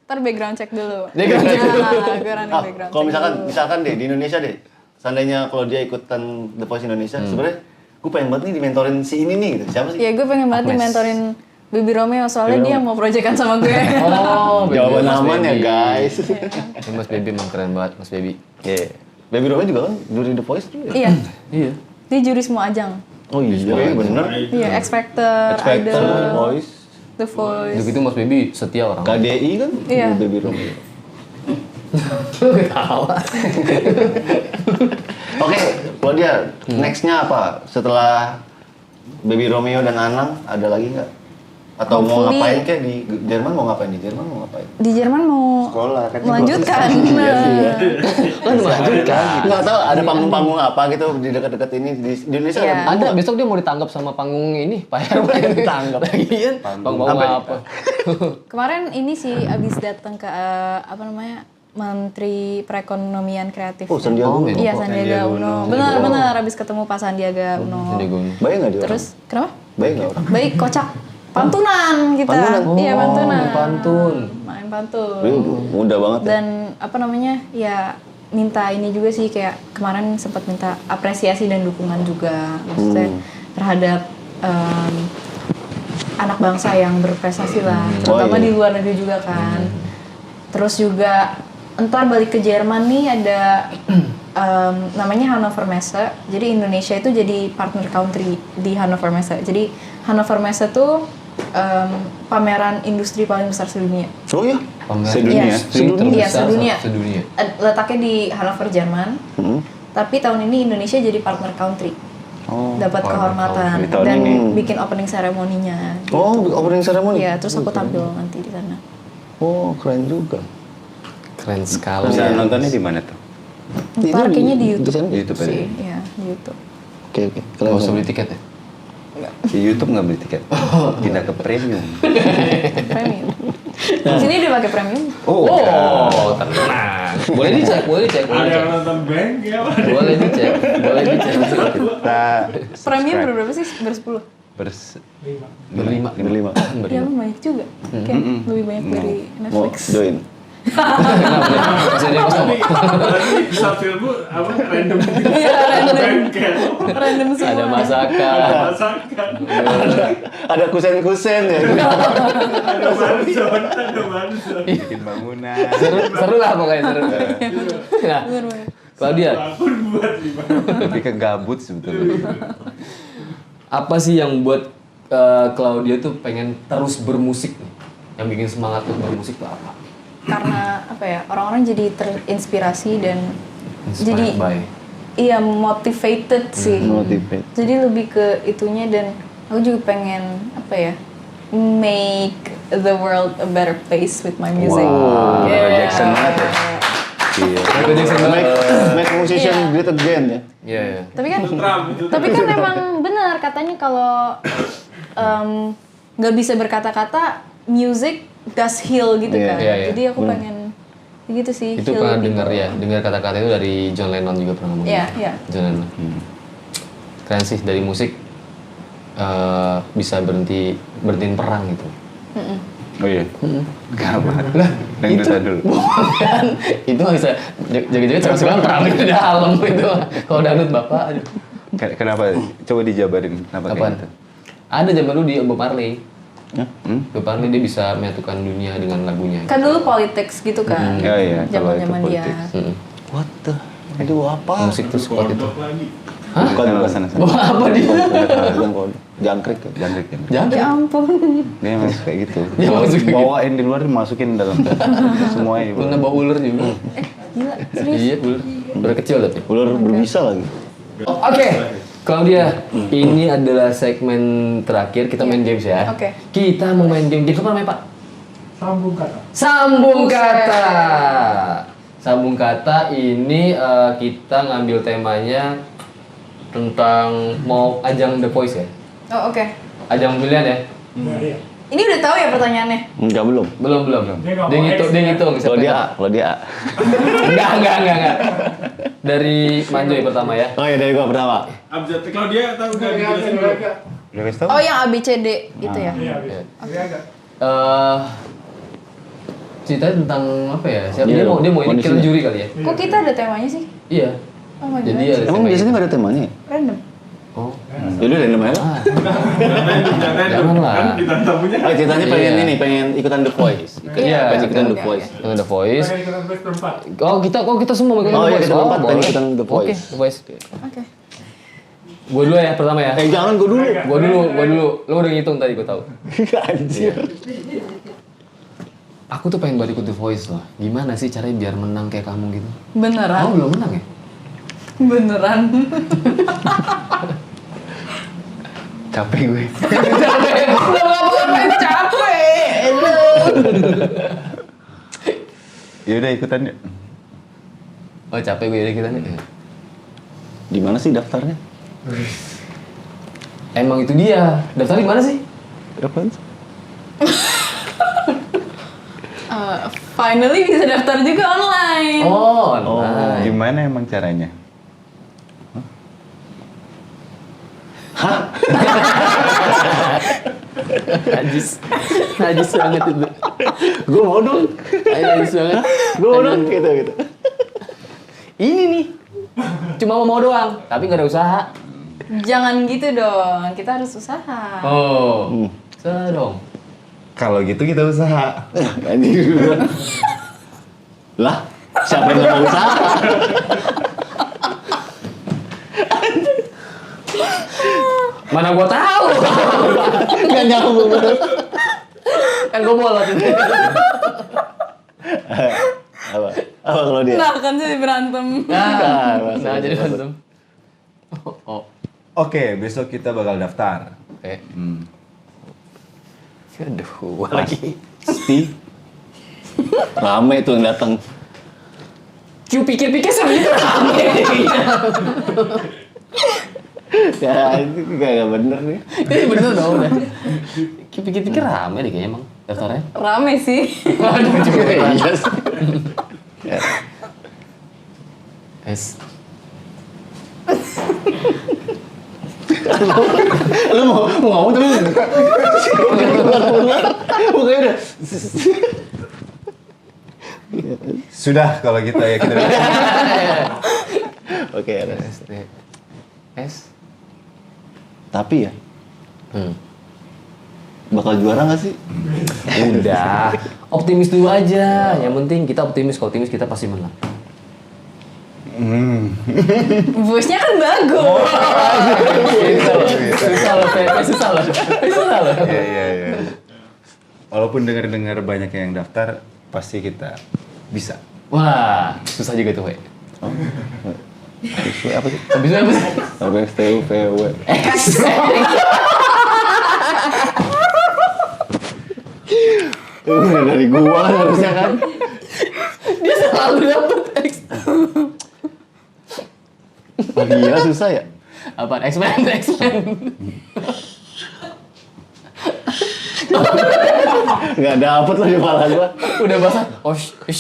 Ntar background check dulu. Background check dulu. Nah, gue running Ah, background kalau check dulu. misalkan deh di Indonesia deh, seandainya kalau dia ikutan The Voice Indonesia, sebenarnya gue pengen banget nih dimentorin si ini nih gitu. Siapa sih? Ya gue pengen banget Agnes. mentorin Baby Romeo soalnya dia mau proyekan sama gue. Oh, Baby Jawaban Mas aman ya Baby. guys. Ini Mas Baby emang keren banget Mas Baby. Iya. Baby Romeo juga kan juri The Voice tuh ya? Iya. Iya. Dia juri semua ajang. Oh iya, bener. Iya, X Factor, Factor, The Idol, Voice, The Voice. Begitu Mas Baby setia orang. KDI kan? Iya. Baby Romeo. Ketawa. Oke, kalau dia nextnya apa? Setelah Baby Romeo dan Anang ada lagi nggak? Atau mau Hopefully- ngapain kayak di Jerman mau ngapain? Di Jerman mau ngapain? Di Jerman mau Sekolah kan. melanjutkan. Kan melanjutkan. Nggak tahu ada panggung-panggung apa gitu di dekat-dekat ini di Indonesia Iya. ada Ada besok dia mau ditangkap sama panggung ini, Pak RW ditangkap. Lagian panggung apa? Kemarin ini sih abis datang ke apa namanya Menteri Perekonomian Kreatif. Oh, Sandiaga Oh, Uno. Iya Sandiaga Uno. Benar abis ketemu Pak Sandiaga Uno. Sandiaga Uno. Baik nggak dia? Terus kenapa? Baik nggak orang? Baik kocak. Pantunan kita. Pantunan? Iya pantunan. main pantun. Main pantun. Dia muda banget ya. Dan apa namanya ya minta ini juga sih, kayak kemarin sempat minta apresiasi dan dukungan juga maksudnya terhadap anak bangsa yang berprestasi lah, terutama di luar negeri juga kan. Terus juga entar balik ke Jerman nih ada namanya Hannover Messe. Jadi Indonesia itu jadi partner country di Hannover Messe. Jadi Hannover Messe tuh pameran industri paling besar sedunia. Oh ya? Sedunia. Iya, Sedunia. sedunia. Sedunia. Letaknya di Hannover, Jerman. Tapi tahun ini Indonesia jadi partner country. Dapat kehormatan country. Tahun dan ini. bikin opening ceremony-nya. Gitu. Oh, opening ceremony? Iya, terus aku tampil nanti di sana. Oh, keren juga. Keren sekali. Bisa nontonnya di mana tuh? Ntar kayaknya di di YouTube sana? Di YouTube aja. sih, iya di YouTube. Oke. Gak usah beli tiket ya? Di YouTube nggak beli tiket. Pindah ke premium. Premium. Di sini udah pakai premium. Oh, tenang. Boleh dicek, boleh dicek. Ada yang nonton bank ya? Boleh dicek, boleh dicek. Kita Premium subscribe. berapa sih? Bersepuluh. Berlima. Berlima. Ya lu banyak juga. Kayak lebih banyak dari Mau Netflix. join? Masih ada yang kosong. Tapi subscribe apa random gitu. Iya, random. Bank kayak Random semua. Ada masakan. masakan. Ada kusen-kusen ya. Ada manson. Bikin bangunan. Seru lah pokoknya seru. Nah, Bener-bener. Claudia, Akun buat gimana? Lebih ke gabut sebetulnya. apa sih yang buat Claudia tuh pengen terus bermusik nih? Yang bikin semangat tuh bermusik tuh apa? Karena apa ya, orang-orang jadi terinspirasi dan Inspired jadi by. iya motivated sih. Motivate. Jadi lebih ke itunya, dan aku juga pengen apa ya, make the world a better place with my music. Wow, Yeah. Michael Jackson banget ya. Iya. Michael Jackson banget. Make musician Iya. great again ya. Iya, iya. Tapi kan emang benar katanya kalau nggak bisa berkata-kata, music does heal gitu Iya. kan. Iya, iya. Jadi aku pengen gitu sih. Itu heal pernah people. dengar ya, dengar kata-kata itu dari John Lennon juga pernah ngomong. Iya, iya. John Lennon. Keren sih, dari musik bisa berhentiin perang gitu. Oh iya. Kenapa? Dangdutan dulu. Bukan, itu nggak bisa jaga-jaga sekarang perang di dalam itu. Kalau dangdut bapak, aduh. Kenapa? Coba dijabarin kenapa kayak Apaan? gitu. Ada zaman dulu di Bob Marley. Hmm? Bob Marley dia bisa menyatukan dunia dengan lagunya. Kan dulu politics gitu kan. Ya, iya, kalau itu Zaman-zaman dia. politics. Mm-mm. What the? Aduh apa? Musik tuh seperti itu. Kodok lagi. Bukan Sana. Wah, apa dia? Jangkrik ya. Jangkrik kan. Jangan. Ya ampun. Dia emang kayak gitu. Dia masukin gitu. Bawain di luar dimasukin dalam semuanya. Pernah bawa ular juga. Gila, serius. Iya, ular kecil tapi. Ular berbisa lagi. Oke, Claudia, ini adalah segmen terakhir kita main games ya. Oke. Kita mau main game apa namanya Pak? Sambung kata. Sambung Buset. kata. Sambung kata ini kita ngambil temanya tentang mau ajang The Voice ya. Oh, oke. Ajang pemilihan ya. Ini udah tahu ya pertanyaannya? Enggak belum. Belum. Dia nggak Dia mau ngitung, X, dia ya? ngitung. Kalau dia A, kalau dia A. Enggak. Dari Manjoy pertama ya. Oh ya dari gua pertama. Abjad kalau dia tahu nggak dijelasin dulu. Udah kasih tau? Oh, yang ABCD itu ya? Iya, bisa. Ceritanya tentang apa ya? Siapa Iya, dia mau ini kita kondisinya. juri kali ya? Kok kita ada temanya sih? Iya. Oh my Jadi God. ada Emang tema biasanya itu. nggak ada temanya? Random. Oh. Jadi random aja lah. Jangan lah. Kan bintang tamunya. Oh, ceritanya pengen Iya. ini, pengen ikutan The Voice. Iya, pengen ikutan The oke, Voice. Dengan The Voice. Pengen ikutan best berempat. Oh kita semua mau ikutan Oh, The iya, Voice. kita berempat pengen boleh. ikutan The Voice. Oke, The Voice. Oke. Gua dulu ya pertama ya. Jangan gua dulu. Gua dulu. Lo udah ngitung tadi gua tahu. Anjir. Aku tuh pengen balik ikut The Voice loh. Gimana sih caranya biar menang kayak kamu gitu? Beneran? Kamu belum menang ya? Beneran. Capek gue. Udah ngapain capek. Ya udah ikutan yuk. Oh capek gue ya kita nih. Di mana sih daftarnya? Emang itu dia. Daftar di mana sih? Apaan? Finally bisa daftar juga online. Oh, online. Gimana emang caranya? Najis banget itu. Gua mau dong. Najis banget. Gua mau dong gitu. Ini nih. Cuma mau doang, tapi nggak ada usaha. Jangan gitu dong, kita harus usaha. Oh, usaha dong. Kalau gitu kita usaha. Anjing. Lah, siapa yang nggak mau usaha? Mana gua tahu? Nggak nyambung. Kan gua bolot ini. Apa? Apa kalau dia? Nah, kan jadi berantem. Nah, jadi berantem. Oh, Oke, besok kita bakal daftar. oke. Hmm. Aduh, gua lagi. Pasti. Rame tuh yang datang. Cu pikir-pikir sebenarnya rame. Ya, itu nggak bener nih. Ini bener dong udah. Pikir-pikir rame deh kayaknya emang daftarnya. Rame sih. Waduh, juga ya. Iya sih. Ya. Es. Lu mau ngomong tapi mukanya udah. Sudah kalau gitu ya kita. Oke, Res. SD. Es. Tapi ya, Hmm. bakal juara nggak sih? Udah, optimis dulu aja. Yang penting kita optimis. Kalau optimis kita pasti menang. Voice-nya kan bagus. Susah loh, susah loh. Susah loh. Iya. Walaupun dengar-dengar banyak yang daftar, pasti kita bisa. Wah, susah juga tuh, we. Sesuai apa sih? Habisnya apa sih? VW. Udah dari gua kan harusnya kan. Dia selalu dapet X. Oh, gila susah ya? Apaan? X-Men. Nggak dapet loh di kepala gua. Udah basah. Oh, X.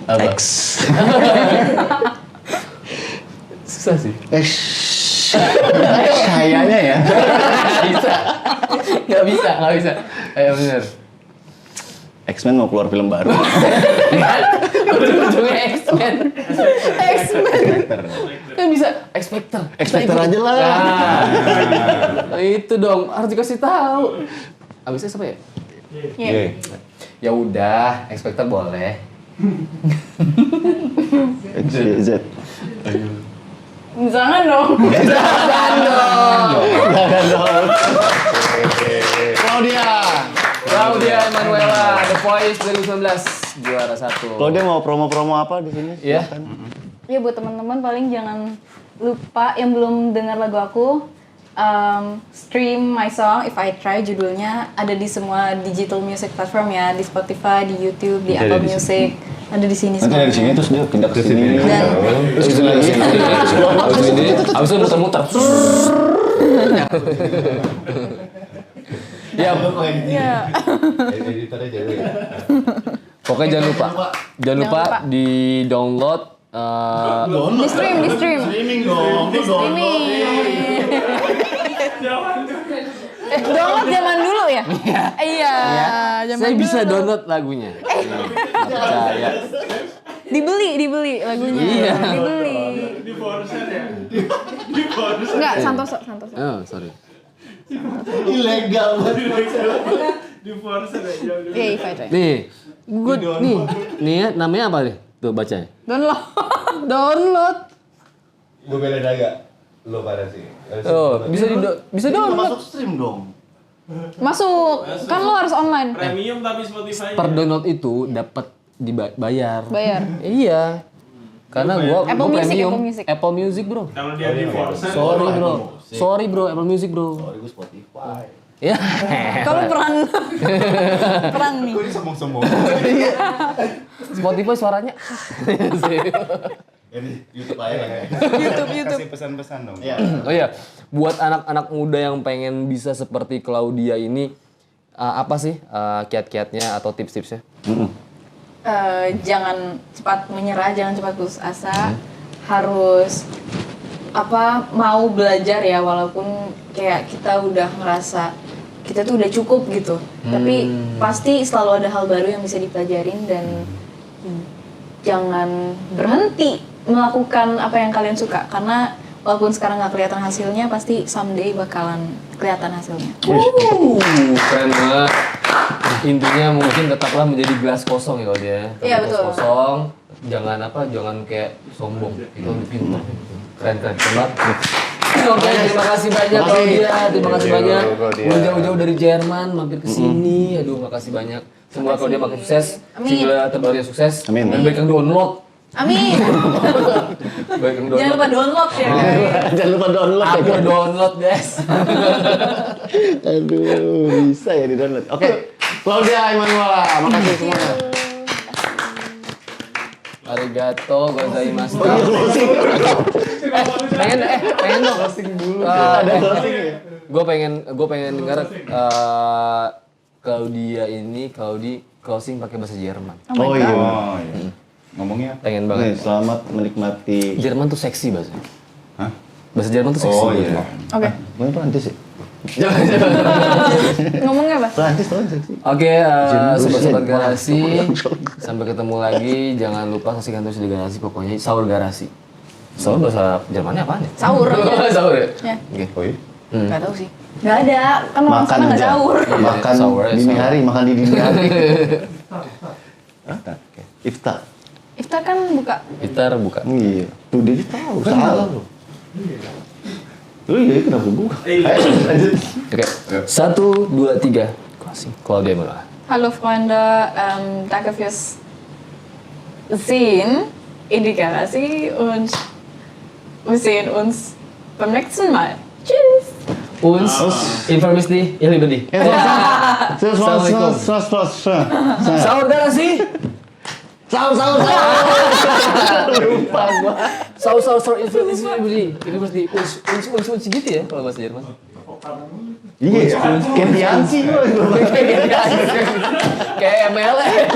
Apa? X. Susah sih. X. Kayaknya ya. Nggak bisa. Ayo bener. X-Men mau keluar film baru. Ujung-ujungnya X-Men. Kan bisa X-Factor. X-Factor aja lah. Nah, itu dong harus dikasih tahu. Abisnya siapa ya? Iya. Ya udah, X-Factor boleh. X, Y, Z. Jangan dong. Jangan dong. Jangan dong. Claudia Emanuela, The Voice 2019 juara 1. Kalau dia mau promo-promo apa di sini? Iya. Silakan. Ya buat teman-teman paling jangan lupa yang belum dengar lagu aku, stream my song If I Try, judulnya ada di semua digital music platform ya, di Spotify, di YouTube, di Apple Music, ada di sini Nanti semua. dari sini terus dia pindah ke sini. Dan Terus ke sini lagi. Abis itu muter-muter. Ya, ya. Editornya jauh ya. pokoknya jangan lupa di download. Di stream. Streaming dong. Di streaming. Download zaman dulu ya? Iya, zaman Saya bisa dulu. download lagunya. Nggak percaya. Dibeli lagunya. Iya. Dibeli. Di Forsen ya. Di Forsen. Enggak, Santoso. Oh, sorry. Ilegal banget. Di Forsen ya. Iya, If I Try. Nih, nih ya, namanya apa nih? Tuh bacanya. Download. Gue bela daga. Lo pada sih. Oh, bisa download. Masuk stream dong. Masuk. Kan lo harus online. Premium tapi Spotify. Per download itu dapat dibayar. Bayar. Iya. Karena gua Apple gua Music, premium. Apple Music. Apple Music, Bro. Kalau dia di Forsen. Sorry, bro. Apple Music, bro. Gue Spotify. Ya. Kamu perang nih. Gue sombong-sombong. Spotify suaranya. Jadi YouTube aja lah ya. YouTube. Kasih pesan-pesan dong. Iya. Oh iya, buat anak-anak muda yang pengen bisa seperti Claudia ini, apa sih kiat-kiatnya atau tips-tipsnya? Jangan cepat menyerah, jangan cepat putus asa. Harus mau belajar ya, walaupun kayak kita udah ngerasa kita tuh udah cukup gitu. Tapi pasti selalu ada hal baru yang bisa dipelajarin dan jangan berhenti melakukan apa yang kalian suka karena walaupun sekarang nggak kelihatan hasilnya pasti someday bakalan kelihatan hasilnya. Keren banget. Intinya mungkin tetaplah menjadi gelas kosong ya kalau dia. Iya, Gelas betul. kosong, jangan kayak sombong. Itu lebih pintar. Keren banget. Oke, terima kasih banyak Claudia. Terima kasih banyak. Udah jauh-jauh dari Jerman mampir ke sini. Aduh, makasih banyak. Semoga Claudia makin sukses. Amin. Single terbarunya sukses. Amin. Dan baik yang download. Amin. Baik yang Jangan lupa download ya. Jangan lupa download ya. Aku download, guys. Aduh, bisa ya di download. Oke, Claudia Emanuela, makasih semuanya. Arigato gozaimasu. Oh iya, closing. pengen dong closing dulu. Ada closing ya? Gue pengen denger Claudia closing pakai bahasa Jerman. Oh iya. Oh iya. Ngomongnya apa? Pengen Nih, banget. selamat menikmati. Jerman tuh seksi bahasanya. Hah? Bahasa Jerman tuh seksi. Oh iya. Oke. Mungkin Prancis ya? Ngomongnya apa? Prancis tau seksi. Oke, sobat-sobat garasi, sampai ketemu lagi. Jangan lupa saksikan terus di garasi. Pokoknya sahur garasi. Sahur bahasa Jermannya apaan ya? Sahur aja. Sahur ya? Ya. Oke. Oh iya? Nggak tahu sih. Nggak ada. Kan orang Makan sana nggak aja. sahur. Makan Sahur ya, dini sahur. hari, makan di dini hari. Iftar. Iftar kan buka. Iftar buka. Iya. Tuh dia tahu, salah loh. Oh iya, kenapa buka? Ayo, lanjut. Oke. 1, 2, 3. Closing. Claudia Emanuela. Hallo Freunde, danke fürs Sehen in die Galaxie und wir sehen uns beim nächsten Mal. Tschüss! Uns, informis di, ich liebe dich. Assalamualaikum. Sahur garasi. Sahur. Lupa gua. Sahur, informis di. Uns gitu ya kalau bahasa Jerman. Iya, kayak Bianchi gua. Kayak MLM.